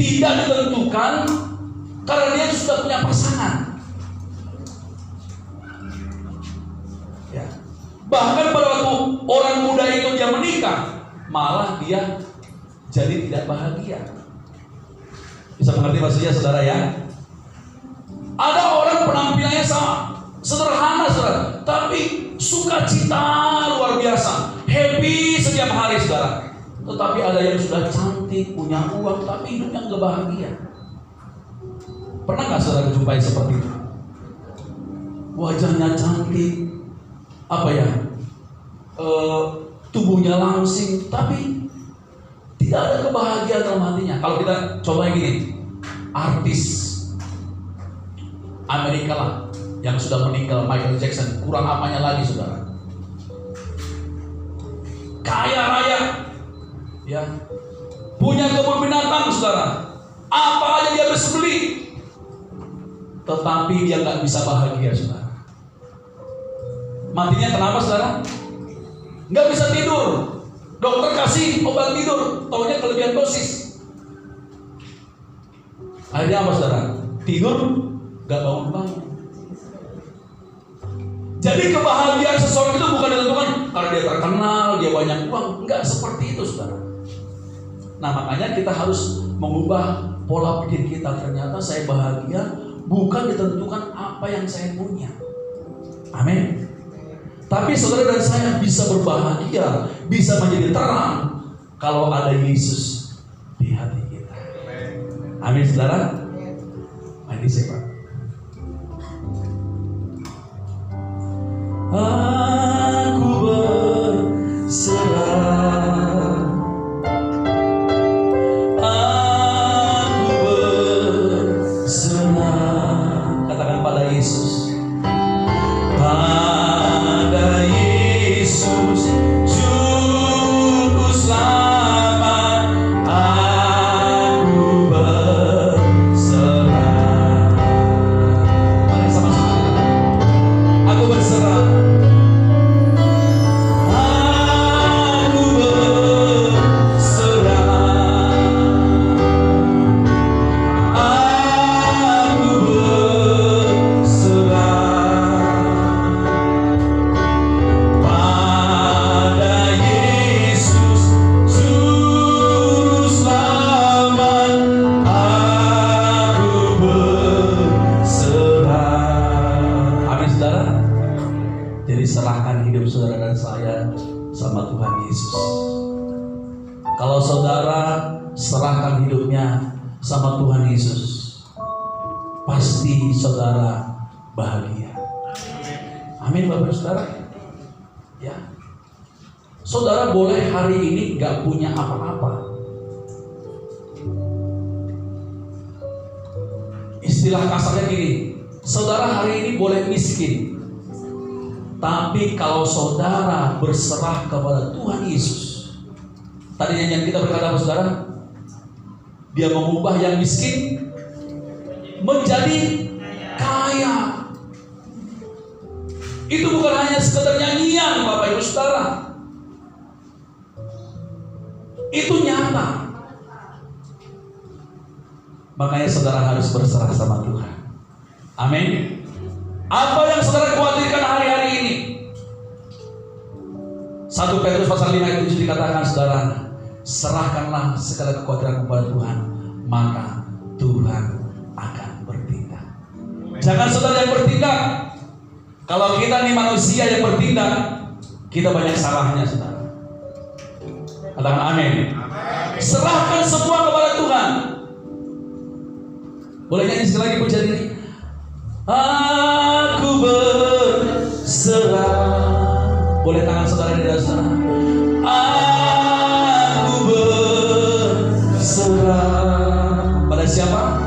[SPEAKER 4] tidak ditentukan karena dia sudah punya pasangan. Ya. Bahkan pada waktu orang muda itu dia menikah, malah dia jadi tidak bahagia. Bisa mengerti maksudnya saudara ya? Ada orang penampilannya sederhana saudara, tapi sukacita luar biasa, happy setiap hari saudara. Tetapi ada yang sudah cantik, punya uang, tapi hidupnya nggak bahagia. Pernah nggak saudara jumpai seperti itu? Wajahnya cantik, apa ya, tubuhnya langsing, tapi tidak ada kebahagiaan dalam hatinya. Kalau kita coba gini, artis Amerika lah yang sudah meninggal, Michael Jackson, kurang apanya lagi saudara? Kaya raya, ya, punya kebun binatang saudara, apa aja dia bisa beli, tetapi dia nggak bisa bahagia saudara. Matinya kenapa saudara? Nggak bisa tidur, dokter kasih obat tidur, taunya kelebihan dosis. Akhirnya apa saudara? Tidur nggak bangun-bangun. Jadi kebahagiaan seseorang itu bukan ditentukan karena dia terkenal, dia banyak uang. Enggak seperti itu saudara. Nah makanya kita harus mengubah pola pikir kita. Ternyata saya bahagia bukan ditentukan apa yang saya punya. Amin. Tapi saudara dan saya bisa berbahagia, bisa menjadi terang kalau ada Yesus di hati kita. Amin saudara. Mari saya aku berserah, aku berserah. Katakan pada Yesus, pada Yesus Juru Selamat, aku berserah. Mari sama-sama, aku berserah. Jadi serahkan hidup saudara dan saya sama Tuhan Yesus. Kalau saudara serahkan hidupnya sama Tuhan Yesus, pasti saudara bahagia. Amin Bapak Saudara. Ya, saudara boleh hari ini gak punya apa-apa. Istilah kasarnya gini, saudara hari ini boleh miskin,
[SPEAKER 3] Tapi kalau saudara berserah kepada Tuhan Yesus, tadi yang kita berkata apa saudara? Dia mengubah yang miskin menjadi kaya. Itu bukan hanya sekedar nyanyian Bapak Ibu Saudara. Itu nyata. Makanya saudara harus berserah sama Tuhan. Amin. Apa yang saudara khawatirkan hari-hari ini? 1 Petrus pasal 5 ayat 7 dikatakan saudara, serahkanlah segala kekhawatiran kepada Tuhan, maka Tuhan akan bertindak. Jangan saudara yang bertindak. Kalau kita nih manusia yang bertindak, kita banyak salahnya saudara. Katakan amin. Serahkan semua kepada Tuhan. Boleh nyanyi sekali lagi pujian ini? Aku berserah. Boleh tangan saudara di dalam sana. Aku berserah. Pada siapa?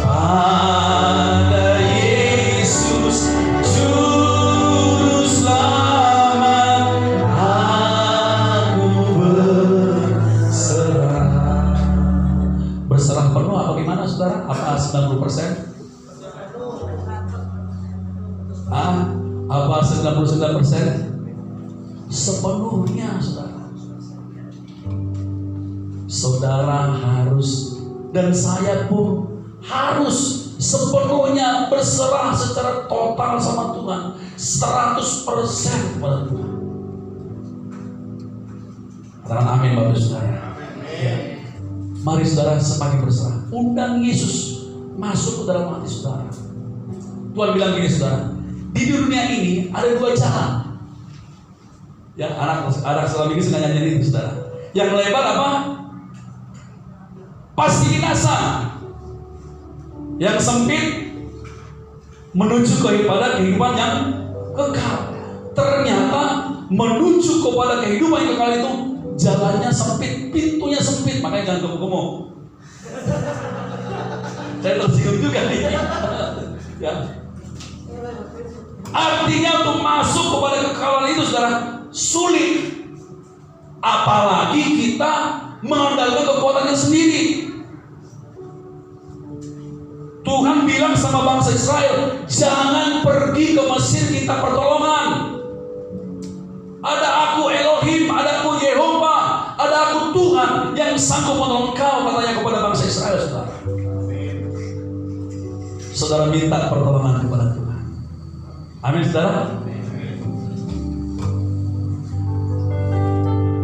[SPEAKER 3] Pada Yesus Juru Selamat. Aku berserah. Berserah penuh apa gimana saudara? Apa 90%? Apa 99%? Sepenuhnya saudara. Saudara harus dan saya pun harus sepenuhnya berserah secara total sama Tuhan, 100% kepada Tuhan. Katakan amin Bapak Saudara. Ya. Mari saudara semakin berserah. Undang Yesus masuk ke dalam hati saudara. Tuhan bilang gini saudara, di dunia ini ada dua jalan. Yang anak selama ini sudah nyanyi itu saudara. Yang lebar apa? Pasti binasa. Yang sempit menuju kepada kehidupan yang kekal. Ternyata menuju kepada kehidupan yang kekal itu jalannya sempit, pintunya sempit. Makanya jangan gemuk-gemuk. Saya tersinggung juga ini. Ya. Artinya untuk masuk kepada kekekalan itu saudara sulit. Apalagi kita mengandalkan kekuatannya sendiri. Tuhan bilang sama bangsa Israel, jangan pergi ke Mesir minta pertolongan. Ada aku Elohim, ada aku Yehova, ada aku Tuhan yang sanggup menolong kau, katanya kepada bangsa Israel saudara. Saudara minta pertolongan kepada Tuhan. Amin saudara.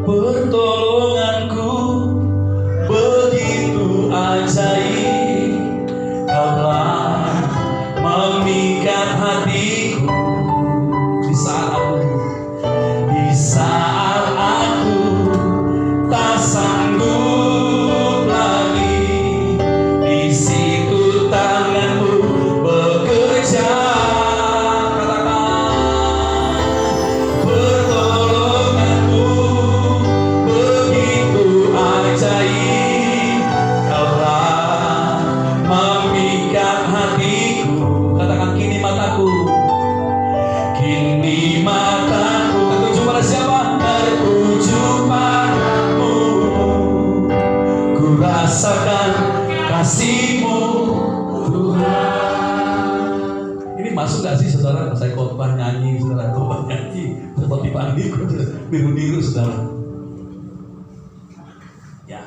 [SPEAKER 3] Pertolonganku begitu ajaib, kau telah memikat hatiku di saat aku tak sanggup lagi. Di situ tanganmu bekerja. Rasakan kasih-Mu Tuhan. Ini masuk gak sih saudara? Saya khotbah nyanyi, saudara khotbah nyanyi seperti pagi biru-biru saudara. Ya,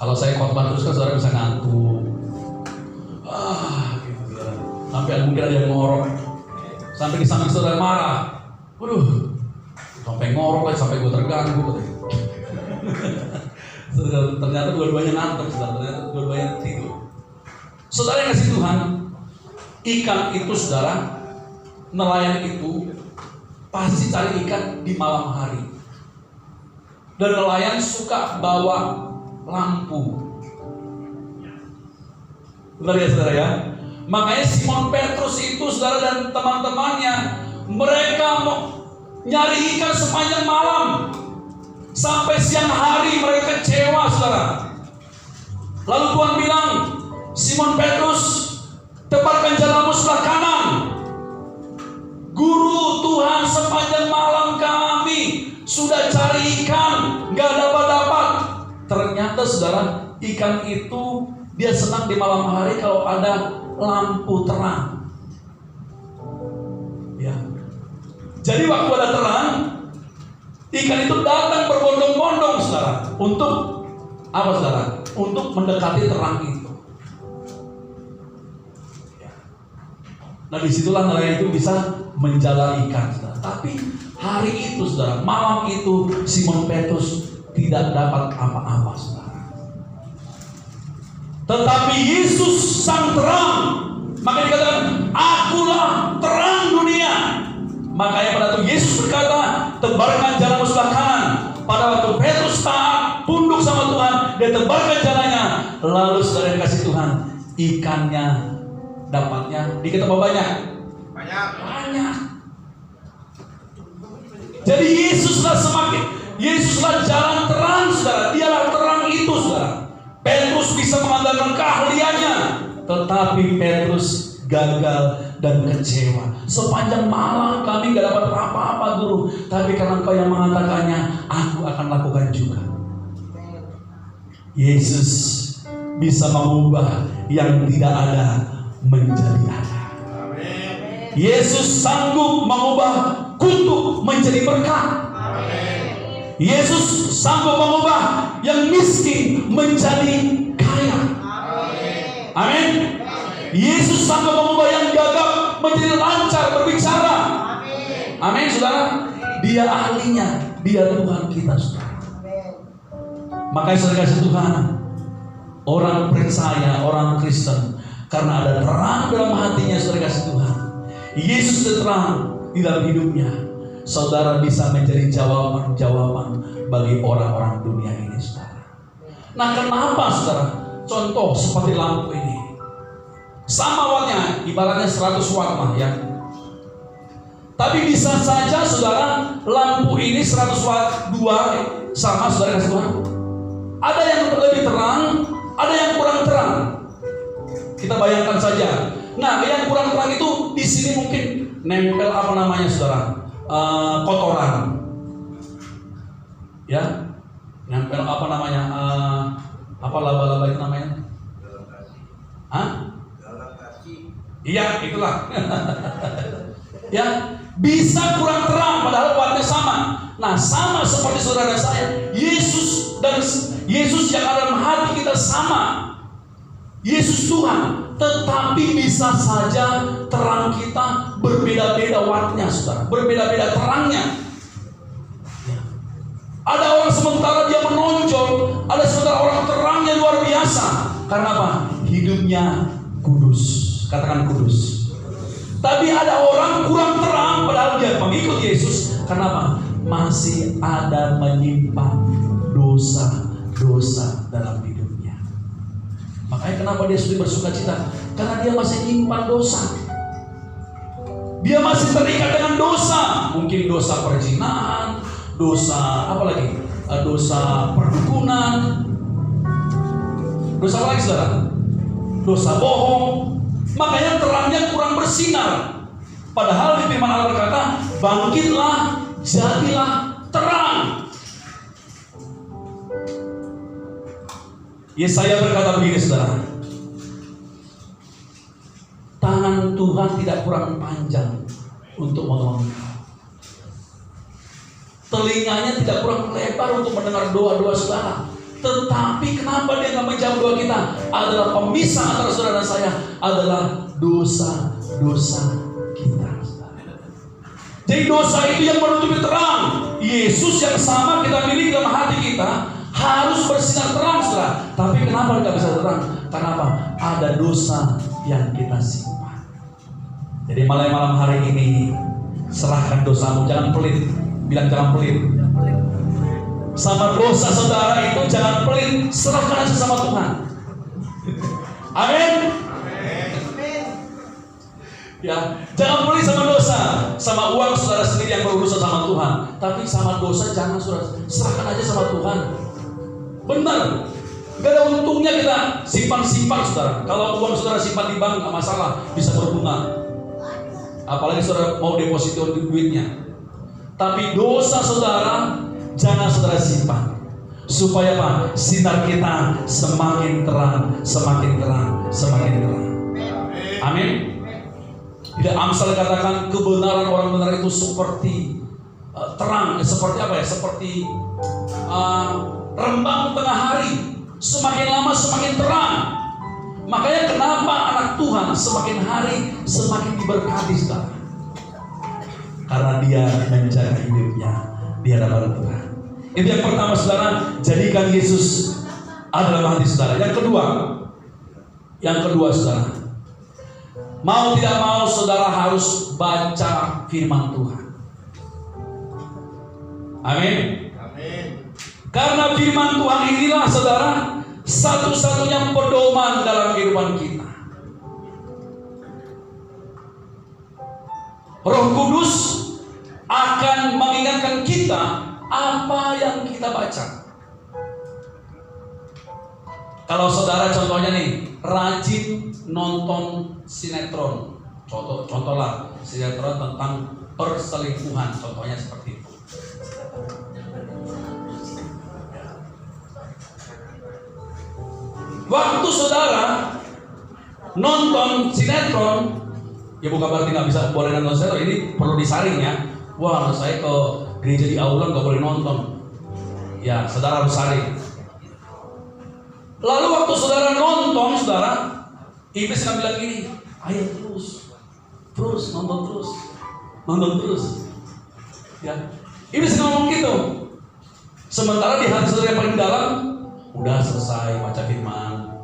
[SPEAKER 3] kalau saya khotbah terus kan saudara bisa ngantuk. Gitu, saudara. Sampai mungkin ada yang ngorok. Sampai di samping saudara marah. Waduh, sampai ngorok lagi, sampai gue terganggu. Ternyata dua-duanya ngantuk, ternyata dua-duanya tidur. Saudara yang kasih Tuhan, ikan itu saudara, nelayan itu pasti cari ikan di malam hari. Dan nelayan suka bawa lampu. Benar ya saudara ya? Makanya Simon Petrus itu saudara dan teman-temannya, mereka mau nyari ikan sepanjang malam. Sampai siang hari mereka kecewa saudara. Lalu Tuhan bilang, Simon Petrus, tepatkan jalanmu sebelah kanan. Guru Tuhan
[SPEAKER 4] sepanjang malam kami sudah cari ikan, nggak dapat. Ternyata saudara, ikan itu dia senang di malam hari kalau ada lampu terang. Ya. Jadi waktu ada terang, ikan itu datang berbondong-bondong, saudara. Untuk apa, saudara? Untuk mendekati terang itu. Nah, disitulah nelayan itu bisa menjala ikan, saudara. Tapi hari itu, saudara, malam itu Simon Petrus tidak dapat apa-apa, saudara. Tetapi Yesus sang terang, maka dikatakan, akulah terang dunia. Makanya pada waktu Yesus berkata, tebarkan jalanmu sebelah kanan. Pada waktu Petrus taat, tunduk sama Tuhan, dia tebarkan jalannya. Lalu saudara yang kasih Tuhan, ikannya dapatnya dikit apa banyak? Banyak. Jadi Yesuslah jalan terang, saudara. Dialah terang itu, saudara. Petrus bisa mengandalkan keahliannya, tetapi Petrus gagal dan kecewa. Sepanjang malam kami gak dapat apa-apa, Guru. Tapi karena Engkau yang mengatakannya, aku akan lakukan juga. Yesus bisa mengubah yang tidak ada menjadi ada. Yesus sanggup mengubah kutuk menjadi berkat. Yesus sanggup mengubah yang miskin menjadi kaya. Amin. Yesus sanggup mengubah yang gagap menjadi lancar berbicara. Amin, saudara. Dia ahlinya, dia Tuhan kita, saudara. Makanya saudara kasih Tuhan, orang percaya, orang Kristen, karena ada terang dalam hatinya, saudara kasih Tuhan. Yesus terang di dalam hidupnya. Saudara bisa menjadi jawaban-jawaban bagi orang-orang dunia ini, saudara. Nah, kenapa, saudara? Contoh seperti lampu ini. Sama wattnya, ibaratnya 100 watt lah ya. Tapi bisa saja, saudara, lampu ini 100 watt, dua sama, saudara kasih Tuhan. Ada yang lebih terang, ada yang kurang terang. Kita bayangkan saja. Nah, yang kurang terang itu di sini mungkin nempel apa namanya, saudara? Kotoran. Ya, nempel apa namanya? Apa laba-laba itu namanya? Hah? Iya, itulah. Ya, bisa kurang terang padahal wattnya sama. Nah, sama seperti saudara saya, Yesus yang ada dalam hati kita sama. Yesus Tuhan, tetapi bisa saja terang kita berbeda-beda wattnya, saudara, berbeda-beda terangnya. Ya. Ada orang sementara dia menonjol, ada sementara orang terangnya luar biasa. Karena apa? Hidupnya kudus. Katakan kudus. Tapi ada orang kurang terang padahal dia pengikut Yesus. Kenapa? Masih ada menyimpan dosa-dosa dalam hidupnya. Makanya kenapa dia sudah bersuka cita? Karena dia masih menyimpan dosa. Dia masih terikat dengan dosa. Mungkin dosa perzinahan, dosa apa lagi? Dosa perdukunan. Dosa apa lagi, saudara? Dosa bohong. Makanya terangnya kurang bersinar. Padahal di firman Allah berkata, bangkitlah, jadilah terang. Yesaya berkata begini, saudara. Tangan Tuhan tidak kurang panjang untuk menolong engkau. Telinganya tidak kurang lebar untuk mendengar doa-doa saudara. Tetapi kenapa dia nggak menjawab doa kita? Adalah pemisah antara saudara dan saya, adalah dosa-dosa kita. Jadi dosa itu yang menutupi terang. Yesus yang sama kita miliki dalam hati kita harus bersinar terang, saudara. Tapi kenapa nggak bisa terang? Kenapa? Ada dosa yang kita simpan. Jadi malam hari ini serahkan dosamu, jangan pelit. Bilang jangan pelit. Sama dosa saudara itu jangan pelit, serahkan aja sama Tuhan. Amin. Ya, jangan pelit sama dosa, sama uang saudara sendiri yang berurusan sama Tuhan. Tapi sama dosa jangan, saudara, serahkan aja sama Tuhan. Benar. Gak ada untungnya kita simpan-simpan, saudara. Kalau uang saudara simpan di bank nggak masalah, bisa berbunga. Apalagi saudara mau deposito duitnya.
[SPEAKER 3] Tapi dosa saudara jangan saudara simpan. Supaya apa? Sinar kita semakin terang, semakin terang, semakin terang. Amin. Tidak, Amsal katakan kebenaran orang benar itu seperti terang, seperti apa ya? Seperti rembang tengah hari, semakin lama semakin terang. Makanya kenapa anak Tuhan semakin hari semakin diberkati, saudara? Karena dia menjaga hidupnya di hadapan Tuhan. Itu yang pertama, saudara. Jadikan Yesus ada dalam hati saudara. Yang kedua, saudara, mau tidak mau saudara harus baca firman Tuhan. Amin. Karena firman Tuhan inilah, saudara, satu-satunya pedoman dalam kehidupan kita. Roh Kudus akan mengingatkan kita apa yang kita baca. Kalau saudara contohnya nih, rajin nonton sinetron, contohlah sinetron tentang perselingkuhan, contohnya seperti itu. Waktu saudara nonton sinetron, ya bukan berarti nggak bisa boleh nonton sinetron, ini perlu disaring ya. Wah, saya ke gereja di aula nggak boleh nonton. Ya, saudara harus saring. Lalu waktu saudara nonton, saudara, iblis akan bilang gini, ayo terus nonton terus. Ya, iblis ngomong gitu. Sementara di hati saudara yang paling dalam, udah selesai baca firman.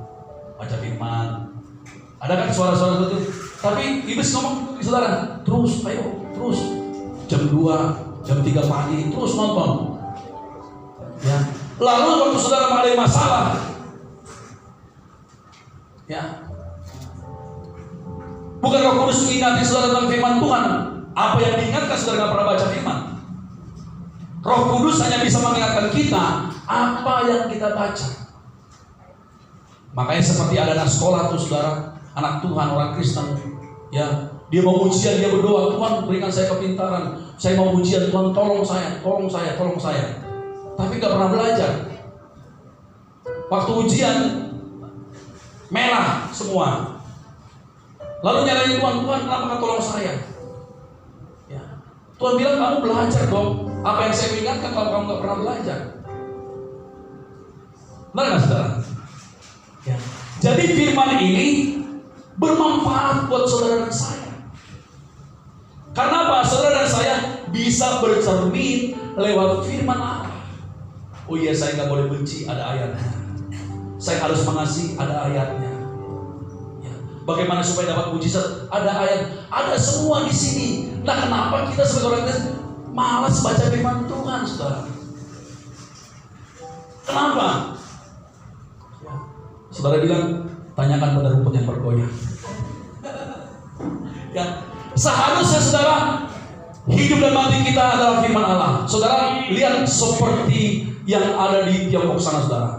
[SPEAKER 3] Ada kan suara-suara begitu. Tapi iblis ngomong, saudara, terus. Jam 2, jam 3 pagi, terus nonton. Ya. Lalu waktu saudara mengalami masalah, ya, bukan Roh Kudus mengingatkan saudara tentang firman Tuhan. Apa yang diingatkan saudara nggak pernah baca firman. Roh Kudus hanya bisa mengingatkan kita apa yang kita baca. Makanya seperti ada anak sekolah tuh, saudara, anak Tuhan, orang Kristen, ya, dia mau ujian, dia berdoa, Tuhan berikan saya kepintaran, saya mau ujian, Tuhan tolong saya. Tapi nggak pernah belajar. Waktu ujian merah semua. Lalu nyalain Tuhan kenapa nggak tolong saya? Ya. Tuhan bilang kamu belajar dong. Apa yang saya ingatkan kalau kamu nggak pernah belajar? Benar nggak, saudara? Ya. Jadi firman ini bermanfaat buat saudara dan saya. Karena apa? Saudara dan saya bisa bercermin lewat firman Allah. Oh iya, saya nggak boleh benci, ada ayatnya. Saya harus mengasihi, ada ayatnya. Ya. Bagaimana supaya dapat mujizat? Ada ayat, ada semua di sini. Nah, kenapa kita sebagai orang Kristen malas baca firman Tuhan, saudara? Kenapa? Ya. Saudara bilang, tanyakan pada rumput yang bergoyang. Ya. Seharusnya saudara, hidup dan mati kita adalah firman Allah. Saudara lihat seperti yang ada di Tiongkok sana, saudara.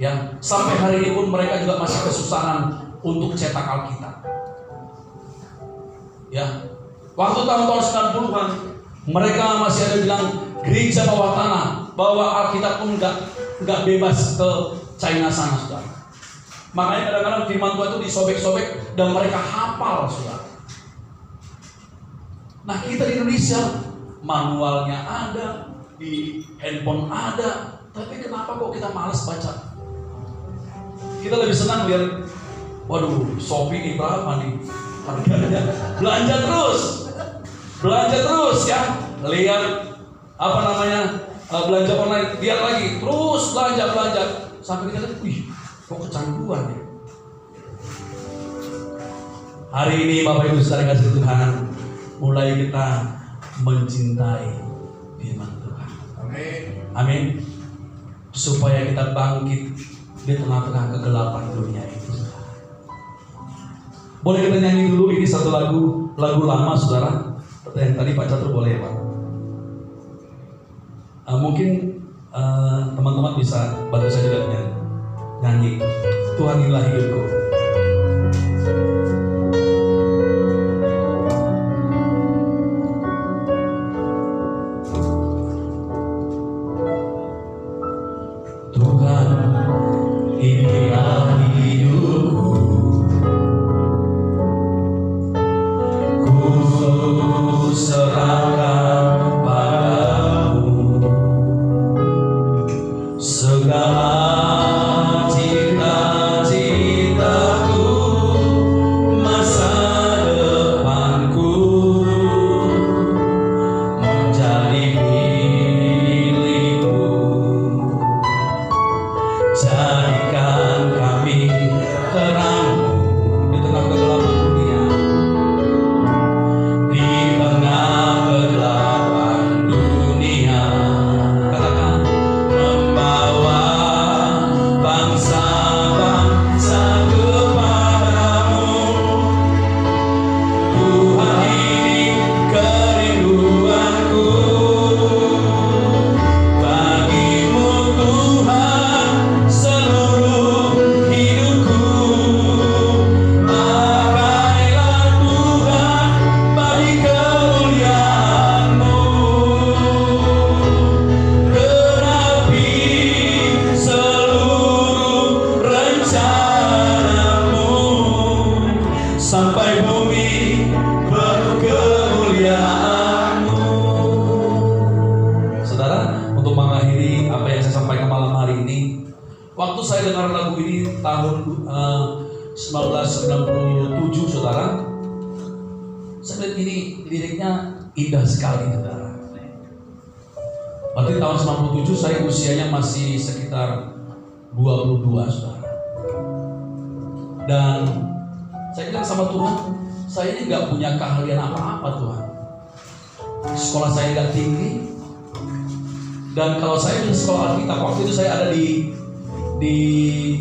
[SPEAKER 3] Ya, sampai hari ini pun mereka juga masih kesusahan untuk cetak Alkitab. Ya, waktu tahun-tahun 90-an mereka masih ada bilang gereja bawah tanah, bahwa Alkitab pun nggak bebas ke China sana, saudara. Makanya kadang-kadang firman Tuhan itu disobek-sobek dan mereka hafal, saudara. Nah, kita di Indonesia manualnya ada, di handphone ada, tapi kenapa kok kita malas baca? Kita lebih senang lihat, waduh, Shopee ini berapa nih harganya? Belanja terus ya. Lihat belanja online, lihat lagi, terus belanja sampai kita lihat, wih, kok kecanduan ya. Hari ini Bapak Ibu saudara kasih Tuhan, mulai kita mencintai firman Tuhan. Amin. Supaya kita bangkit di tengah-tengah kegelapan dunia ini. Boleh kita nyanyi dulu ini satu lagu lama, saudara. Yang tadi Pak Catur boleh ya, Pak? Mungkin teman-teman bisa bantu saya juga nyanyi. Tuhan inilah hidupku.
[SPEAKER 4] saya dengar lagu ini tahun 1997, saudara, saya lihat ini liriknya indah sekali, saudara. Berarti tahun 97 saya usianya masih sekitar 22, saudara. Dan saya bilang sama Tuhan, saya ini nggak punya keahlian apa-apa, Tuhan. Sekolah saya nggak tinggi. Dan kalau saya di sekolah Alkitab, waktu itu saya ada di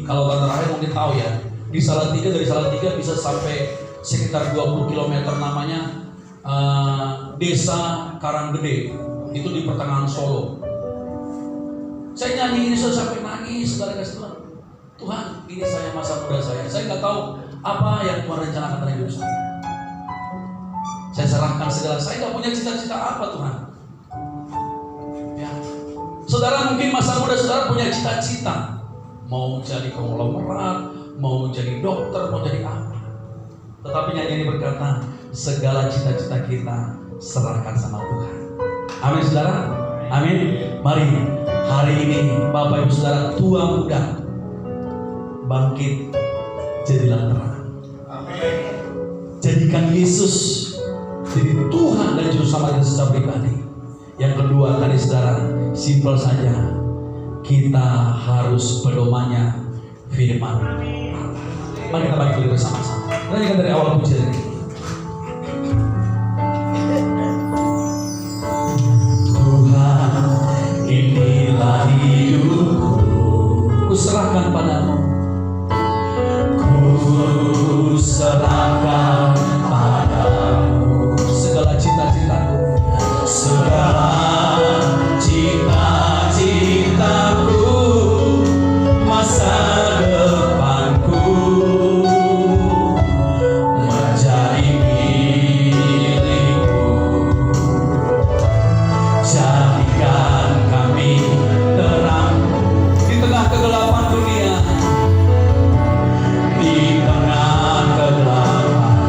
[SPEAKER 4] kalau Tante Rahel mungkin tahu ya, di Salatiga, dari Salatiga bisa sampai sekitar 20 km namanya Desa Karanggede, itu di pertengahan Solo. Saya nyanyi ini sampai nangis, saudara kasih Tuhan. Tuhan, ini saya masa muda saya nggak tahu apa yang Tuhan rencanakan dalam hidup saya. Saya serahkan segala, saya nggak punya cita-cita apa, Tuhan. Ya, saudara mungkin masa muda saudara punya cita-cita, mau jadi konglomerat, mau jadi dokter, mau jadi apa. Tetapi nyanyi ini berkata, segala cita-cita kita serahkan sama Tuhan. Amin, saudara. Amin. Mari hari ini Bapak Ibu Saudara, tua muda, bangkit jadilah terang.
[SPEAKER 2] Amin.
[SPEAKER 4] Jadikan Yesus jadi Tuhan dan Juru Selamat kita secara pribadi. Yang kedua tadi saudara, simpel saja, kita harus pedomannya firman Allah. Mari kita bangkit bersama-sama. Kita nyanyikan dari awal pujian ini. Tuhan, inilah hidupku, ku serahkan padamu. Ku serahkan padamu segala cita-citaku, segala cita-citaku, masa depanku menjadi milikmu. Jadikan kami terang di tengah kegelapan dunia, di tengah kegelapan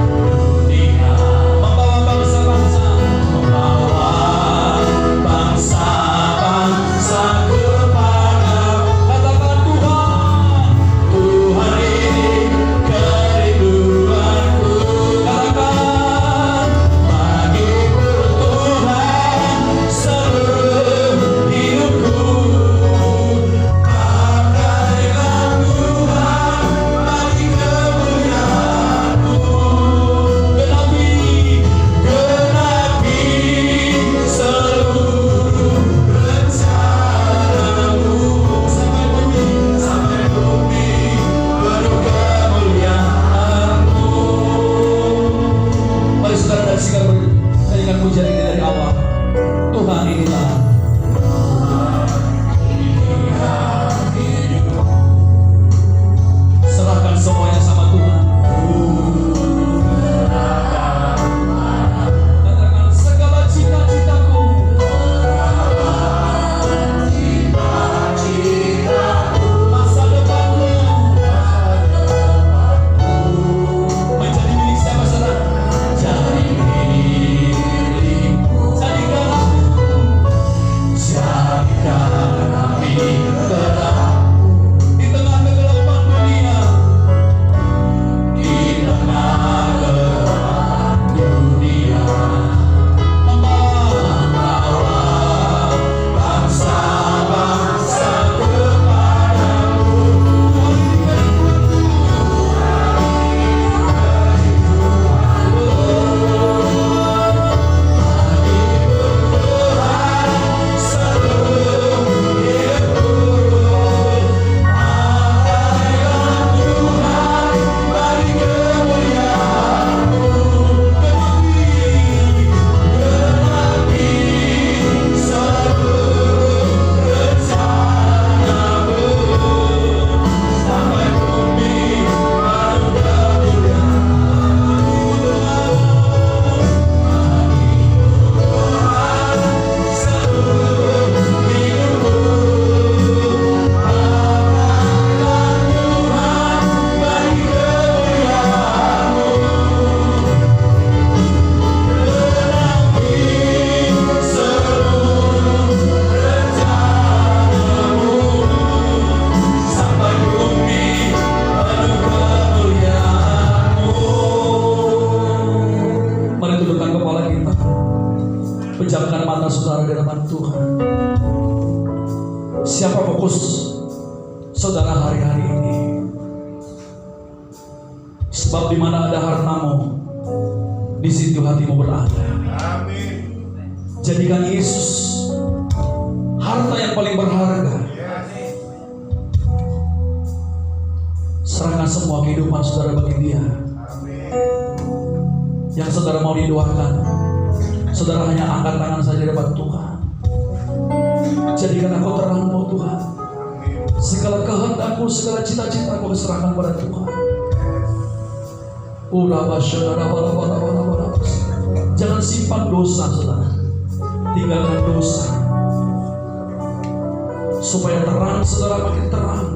[SPEAKER 4] Tuhan. Siapa fokus saudara hari-hari ini? Sebab di mana ada hartamu, di situ hatimu berada.
[SPEAKER 2] Amin.
[SPEAKER 4] Jadikan Yesus harta yang paling berharga. Serahkan semua kehidupan saudara bagi Dia. Yang saudara mau didoakan, saudara hanya angkat tangan saja depan Tuhan. Jadikan aku terangmu Tuhan. Segala kehendakku, segala cita-citaku diserahkan pada Tuhan. Jangan simpan dosa saudara. Tinggalkan dosa, supaya terang saudara makin terang.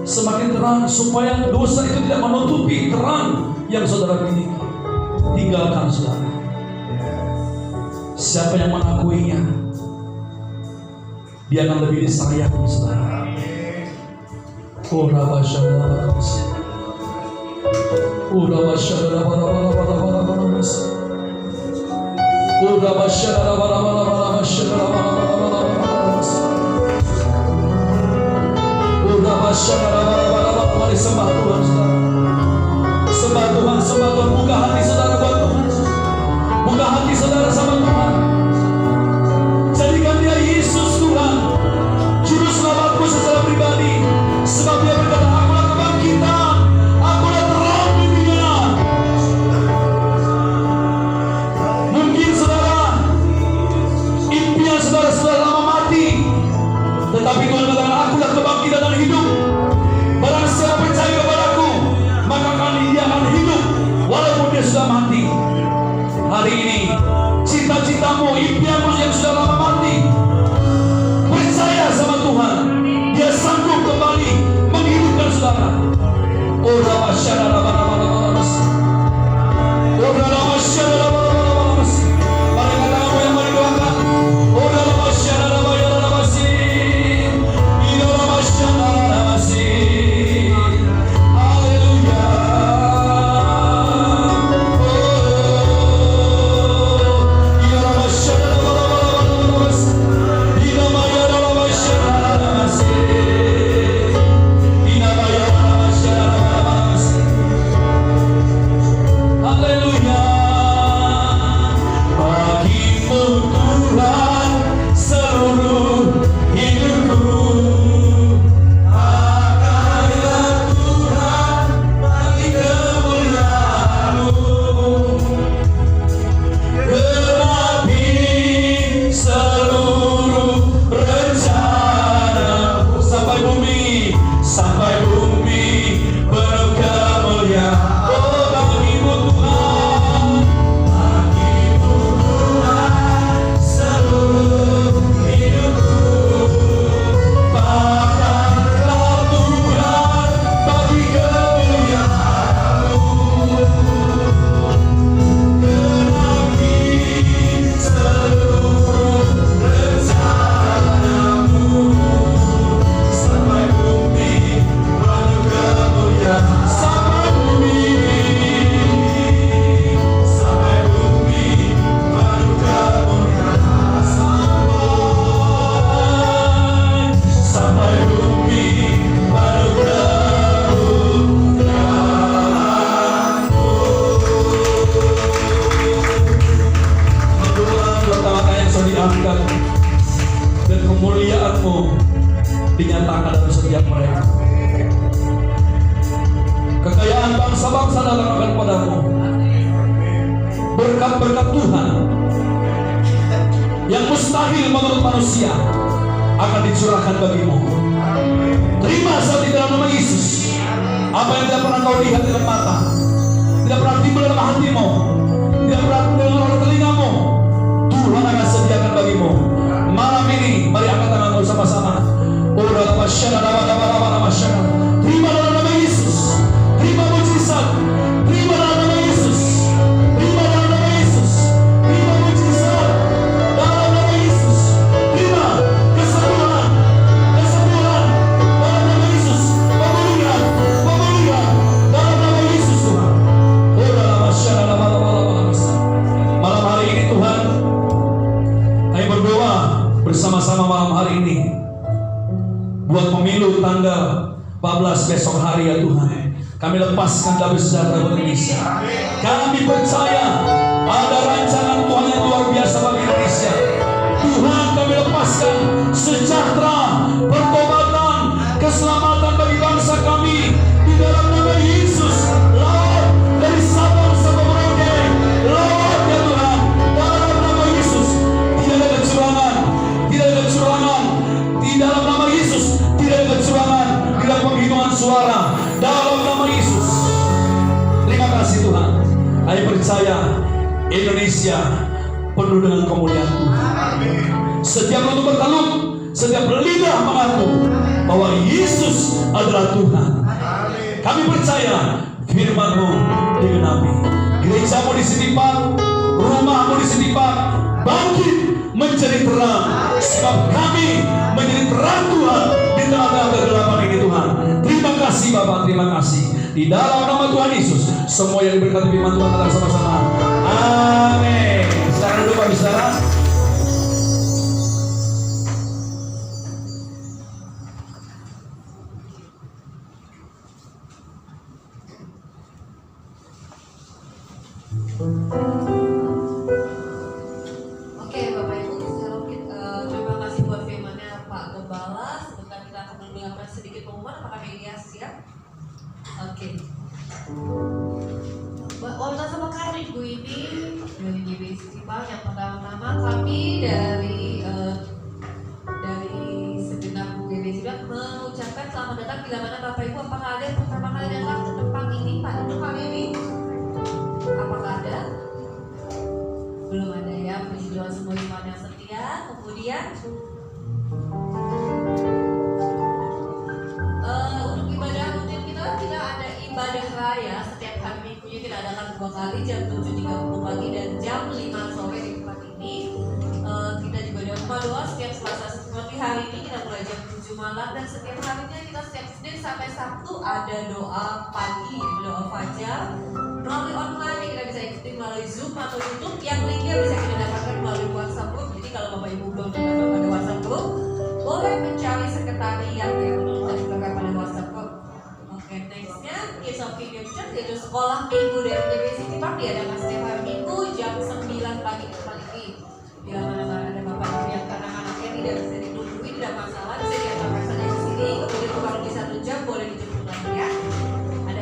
[SPEAKER 4] Semakin terang supaya dosa itu tidak menutupi terang yang saudara miliki. Tinggalkan saudara. Siapa yang mengakuinya, dia akan lebih disayangi saudara. Mari sembah Tuhan saudara. Sembah Tuhan, sembah Tuhan. Buka hati saudara buat Tuhan. Buka hati saudara sama Tuhan. Jadikan Dia Yesus Tuhan, Juru Selamatku secara pribadi. Sebab Dia berkata, akulah kebangkitan, akulah terang dunia. Mungkin saudara, impian saudara sudah lama mati, tetapi Tuhan katakan, akulah kebangkitan dan hidup. Barang siapa percaya kepadaku, maka dia akan hidup walaupun dia sudah mati. Hari ini, cita-citamu, impianmu yang sudah lama mati, percaya sama Tuhan, Dia sanggup kembali menghidupkan saudara. Mari katakanmu yang mari doakan. dinyatakan dalam setiap mereka. Kekayaan bangsa-bangsa datang kepadamu. Berkat-berkat Tuhan yang mustahil menurut manusia akan dicurahkan bagimu. Terima saat di dalam nama Yesus. Apa yang tidak pernah kau lihat dalam mata, tidak pernah timbul dalam hatimu, tidak pernah dengar oleh telingamu, Tuhan akan sediakan bagimu. Malam ini mari angkat tanganmu sama-sama. Terima dalam nama Yesus. Terima mujizat. Terima dalam nama Yesus. Terima dalam nama Yesus. Terima mujizat dalam nama Yesus. Terima kesembuhan. Kesembuhan dalam nama Yesus. Pemulihan. Pemulihan dalam nama Yesus Tuhan. malam hari ini buat pemilu tanggal 14 besok hari ya Tuhan. Kami lepaskan damai sejahtera buat Indonesia. Kami percaya ada rancangan Tuhan yang luar biasa bagi Indonesia. Tuhan, kami lepaskan sejahtera, pertobatan, keselamatan bagi bangsa kami di dalam nama Yesus. Lord, dari Sabang sampai Merauke, Lord ya Tuhan, dalam nama Yesus tidak ada kecurangan, tidak ada kecurangan di dalam nama Yesus, tidak ada kecurangan di dalam penghitungan suara dalam nama Yesus. Terima kasih Tuhan. Saya percaya Indonesia penuh dengan kemuliaan Tuhan. Setiap lutut bertalut, setiap lidah mengaku bahwa Yesus adalah Tuhan. Kami percaya firman-Mu digenapi. Gerejamu di sini Pak, rumahmu di sini Pak, bangkit menjadi terang. Sebab kami menjadi terang Tuhan di tengah-tengah kegelapan ini Tuhan. Terima kasih Bapak, terima kasih. Di dalam nama Tuhan Yesus, semua yang diberkati firman Tuhan datang sama-sama. Amin. Sekarang dulu Pak Bicara.
[SPEAKER 1] Oke, Bapak Ibu, terima kasih buat firman-Nya Pak Gembala. Sebentar kita akan mendengarkan sedikit pengumuman. Apakah media siap? Oke. Wawancara sama kami minggu ini dari GBC Cipang. Yang pertama kami dari segenap GBC Cipang mengucapkan selamat datang. Bila mana Bapak Ibu, apakah ada yang pertama kali datang ke tempat ini Pak untuk kali ini? Apakah ada? Belum ada ya. Puji Tuhan, semua iman yang setia. Kemudian untuk ibadah rutin kita ada ibadah raya setiap hari minggunya kita adakan 2 kali, jam 7.30 pagi dan jam 5 sore di tempat ini. Kita juga ada rumah doa setiap Selasa seperti hari ini kita mulai jam 7 malam, dan setiap harinya kita setiap Senin sampai Sabtu ada doa pagi, doa fajar melalui online yang kita bisa ikuti melalui Zoom atau YouTube, yang linknya bisa kita dapatkan melalui WhatsApp group. Jadi kalau Bapak Ibu belum tergabung pada WhatsApp group, boleh mencari sekretariat yang tergabung pada WhatsApp group. Oke, nextnya Kids of Kingdom Church, yaitu sekolah minggu dari GBC Cipang diadakan setiap hari Minggu jam 9 pagi tempat ini. Bila mana ada Bapak Ibu yang anak-anaknya tidak bisa ditungguin, tidak masalah, bisa diantarkan saja di sini. Kemudian kalau di 1 jam boleh dijemput lagi ya.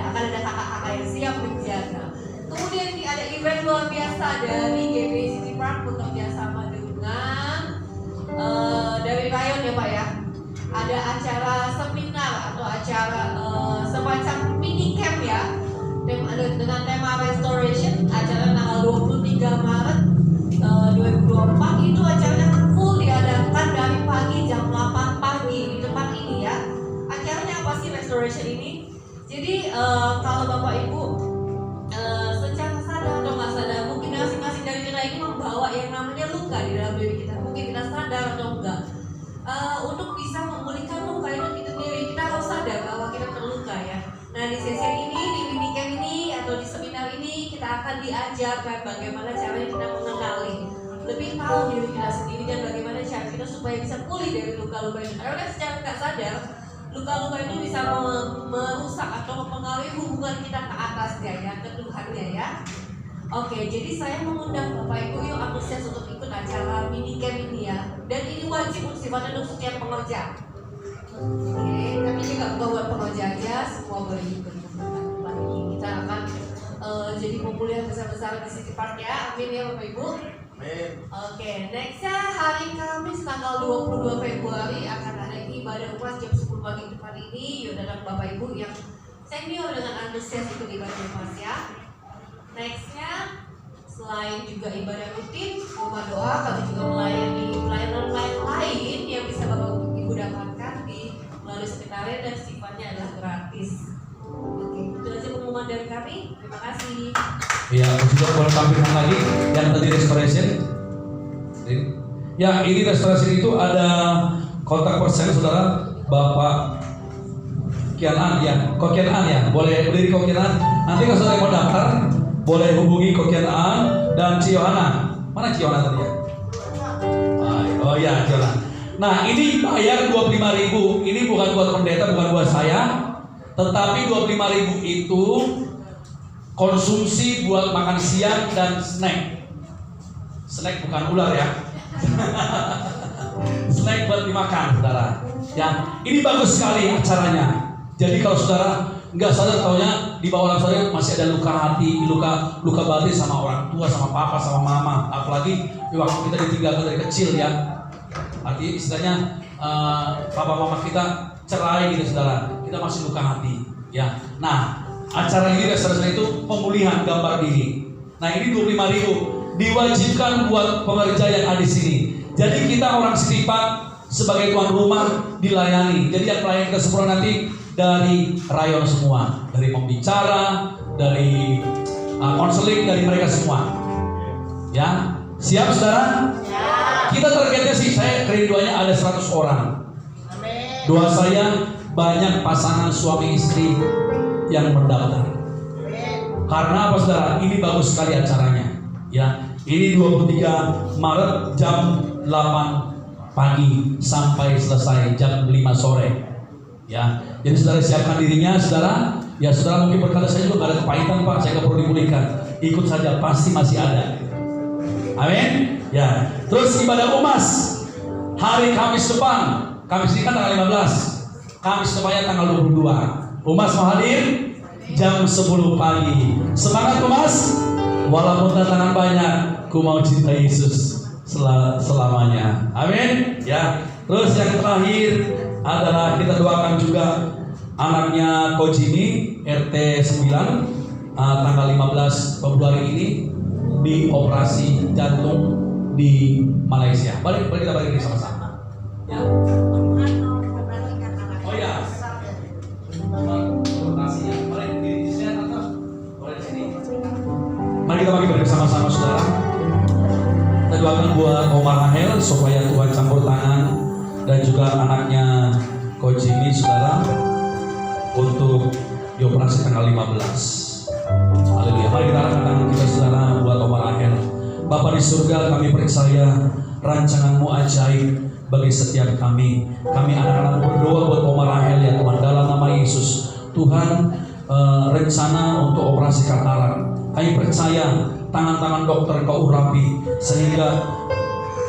[SPEAKER 1] Akan ada kakak-kakak yang siap menjaga. Kemudian ini ada event luar biasa dari GBC Cipang bekerja sama dengan dari Rayon ya Pak ya. Ada acara seminar atau acara semacam mini camp ya, dengan tema restoration. Acara tanggal 23 Maret 2024 itu acaranya full diadakan dari pagi jam 8 pagi di tempat ini ya. Acaranya apa sih restoration ini? Jadi kalau Bapak Ibu secara sadar atau nggak sadar, mungkin masing-masing dari kita ini membawa yang namanya luka di dalam diri kita. Mungkin kita sadar atau enggak. Untuk bisa memulihkan luka itu sendiri, kita harus sadar bahwa kita terluka ya. Nah di sesi ini, di mini camp ini atau di seminar ini, kita akan diajarkan bagaimana caranya kita mengenali, lebih tahu diri kita sendiri, dan bagaimana cara kita supaya bisa pulih dari luka-luka itu. Karena secara nggak sadar, luka-luka itu bisa merusak atau mempengaruhi hubungan kita ke atasnya ya, ke Tuhannya ya. Oke, jadi saya mengundang Bapak Ibu yuk antusias untuk ikut acara mini camp ini ya. Dan ini wajib sifatnya untuk setiap pengerja. Oke, tapi juga bukan buat pengerja aja, semua boleh ikut. Kita akan jadi pemulihan besar-besaran di sisi part ya. Amin ya Bapak Ibu.
[SPEAKER 2] Amin.
[SPEAKER 1] Oke, nextnya hari Kamis tanggal 22 Februari akan ada ibadah upas jam 10 pagi di tempat ini. Yuk datang Bapak Ibu yang senior dengan antusias ikut ibadah upas ya. Nextnya, selain juga ibadah rutin, rumah doa, kami juga melayani pelayanan lain yang bisa Bapak Ibu dapatkan di melalui sekretariat dan sifatnya adalah gratis. Oke, itu aja pengumuman dari kami. Terima kasih.
[SPEAKER 3] Ya, juga boleh tampilkan lagi yang tadi restoration. Ya, ini restoration itu ada kontak person saudara Bapak Kianan ya, Kokianan ya, boleh berdiri Kokianan. Nanti kalau saudara mau daftar, boleh hubungi Kokianan dan Ciohana. Mana Ciohana tadi ya? Oh ya, Ciohana. Nah, ini bayar 25.000. Ini bukan buat pendeta, bukan buat saya. Tetapi 25.000 itu konsumsi buat makan siang dan snack. Snack bukan ular ya. Snack buat dimakan, saudara. Ya, ini bagus sekali acaranya. Jadi kalau saudara nggak sadar taunya di bawah saudara masih ada luka hati, luka batin sama orang tua, sama papa, sama mama. Apalagi waktu kita ditinggalkan dari kecil ya. Artinya istilahnya papa mama kita cerai gitu saudara. Kita masih luka hati. Ya. Nah, acara ini saudara itu pemulihan gambar diri. Nah, ini 25.000 diwajibkan buat pengerja yang ada di sini. Jadi kita orang Setipak sebagai tuan rumah dilayani. Jadi yang pelayan ke 10 nanti dari rayon semua, dari pembicara, dari konseling, dari mereka semua. Ya, siap saudara? Ya. Kita targetnya sih, saya kerinduannya ada 100 orang. Amin. Doa saya banyak pasangan suami istri yang mendaftar. Amin. Karena apa saudara? Ini bagus sekali acaranya. Ya, ini 23 Maret jam 8 pagi sampai selesai jam 5 sore. Ya, jadi saudara siapkan dirinya, saudara. Ya, saudara mungkin berkata saya juga gak ada kepahitan Pak, saya gak perlu dipulihkan. Ikut saja, pasti masih ada. Amin. Ya, terus ibadah umas hari Kamis depan. Kamis ini kan tanggal 15. Kamis depannya tanggal 22. Umas mau hadir jam 10 pagi. Semangat umas. Walaupun tantangan banyak, ku mau cinta Yesus selamanya. Amin. Ya. Terus yang terakhir adalah kita doakan juga anaknya Coach ini RT 9 tanggal 15 Februari ini dioperasi jantung di Malaysia. Balik kita balik sama-sama. Ya. Oh ya. Mari kita bagi bersama-sama saudara. Kita doakan buat Omar Rahel supaya Tuhan campur tangan dan juga anaknya Coach ini saudara untuk dioperasi tanggal 15. Haleluya. Mari kita angkat tangan kita saudara buat Omar Rahel. Bapa di surga, kami percaya rancangan-Mu ajaib bagi setiap kami. Kami anak-anak berdoa buat Omar Rahel ya Tuhan dalam nama Yesus. Tuhan rencana untuk operasi katarak. Kami percaya tangan-tangan dokter Kau urapi sehingga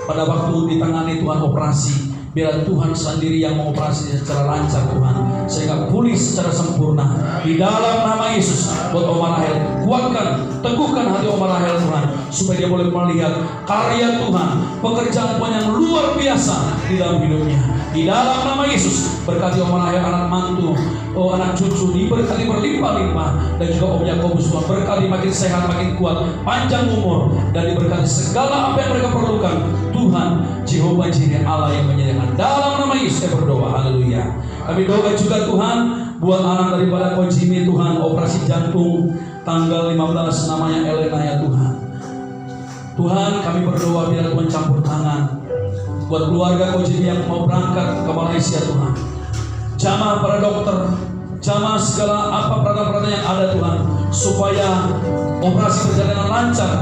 [SPEAKER 3] pada waktu ditangani Tuhan operasi, biar Tuhan sendiri yang mengoperasi secara lancar Tuhan, sehingga pulih secara sempurna di dalam nama Yesus. Buat Omar Rahel, kuatkan, teguhkan hati Omar Rahel Tuhan, supaya dia boleh melihat karya Tuhan, pekerjaan Tuhan yang luar biasa di dalam hidupnya. Di dalam nama Yesus, berkati Omar Rahel, anak mantu, anak cucu, diberkati berlimpah-limpah, dan juga Om Yakobus Tuhan berkati makin sehat, makin kuat, panjang umur, dan diberkati segala apa yang mereka perlukan. Tuhan Jehovah Jireh, Allah yang menyediakan. Dalam nama Yesus saya berdoa, haleluya. Kami doa juga Tuhan buat anak daripada Coach Jimmy Tuhan, operasi jantung tanggal 15 namanya Elena ya Tuhan. Tuhan kami berdoa biar Tuhan campur tangan buat keluarga Coach Jimmy yang mau berangkat ke Malaysia Tuhan. Jamah para dokter, jamah segala apa peralatan yang ada Tuhan, supaya operasi berjalan lancar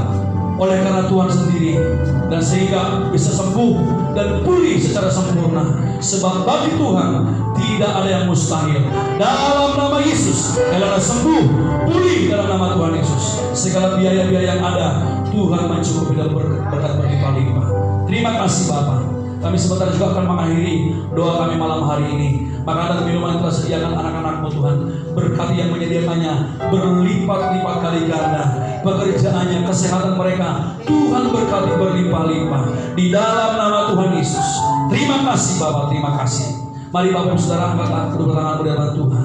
[SPEAKER 3] oleh karena Tuhan sendiri, dan sehingga bisa sembuh dan pulih secara sempurna. Sebab bagi Tuhan tidak ada yang mustahil. Dalam nama Yesus, Elena sembuh, pulih dalam nama Tuhan Yesus. Segala biaya-biaya yang ada, Tuhan mencukupi dan berkat berlimpah-limpah. Terima kasih Bapa. Kami sebentar juga akan mengakhiri doa kami malam hari ini. Makanan dan minuman yang telah sediakan anak-anak-Mu Tuhan, berkati yang menyediakannya berlipat-lipat kali ganda. Pekerjaannya, kesehatan mereka, Tuhan berkati berlimpah-limpah di dalam nama Tuhan Yesus. Terima kasih Bapak, terima kasih. Mari Bapak Ibu Saudara angkatlah kedua tanganmu di hadapan Tuhan.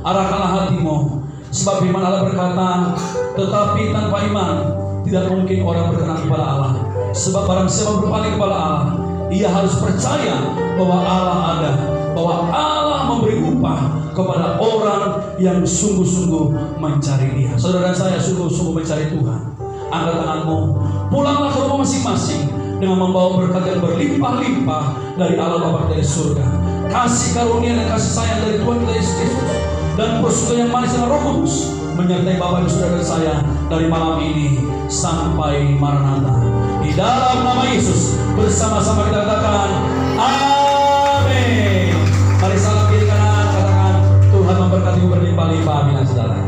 [SPEAKER 3] Arahkanlah hatimu, sebab firman Allah berkata, tetapi tanpa iman tidak mungkin orang berkenan kepada Allah. Sebab barang siapa berpaling kepada Allah, ia harus percaya bahwa Allah ada, bahwa Allah memberi upah kepada orang yang sungguh-sungguh mencari Dia. Saudara saya sungguh-sungguh mencari Tuhan. Angkat tanganmu, pulanglah ke rumah masing-masing dengan membawa berkat yang berlimpah-limpah dari Allah Bapa dari surga. Kasih karunia dan kasih sayang dari Tuhan kita Yesus Kristus dan persekutuan yang manis dengan Roh Kudus menyertai Bapak Ibu Saudara saya dari malam ini sampai Maranatha. Di dalam nama Yesus bersama-sama kita katakan, Amin. Mari salam kiri kanan, katakan Tuhan memberkati berlimpah-limpah. Amin, saudara.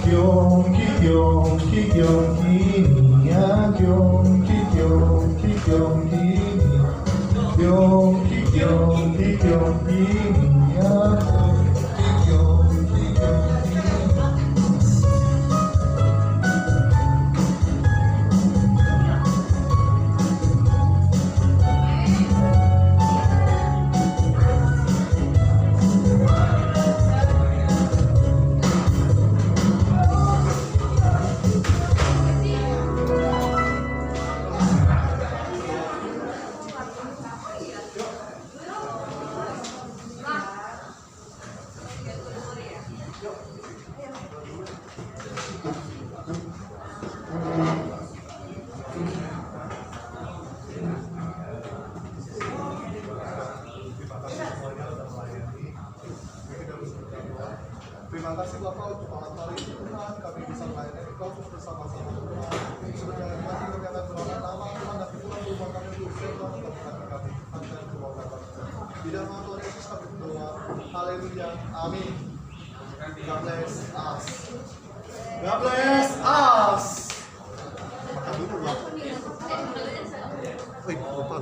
[SPEAKER 2] Kikyong, kikyong, kikyong, kiniya, kikyong, kikyong, kikyong, kiniya. Kikyong, kikyong, kikyong, kiniya, kikyong, kikyong, kiniya. Terima kasih Bapak untuk malam hari ini Tuhan, kami bisa melayani Engkau bersama-sama Tuhan. Sebenarnya kami akan berdoa nama Tuhan dan Tuhan rumah kami untuk Tuhan untuk kami akan berdoa Bapak. Di dalam Tuhan Yesus kami berdoa. Haleluya. Amin. God bless us. God bless us. Makan dulu Bapak. Wih, lupa.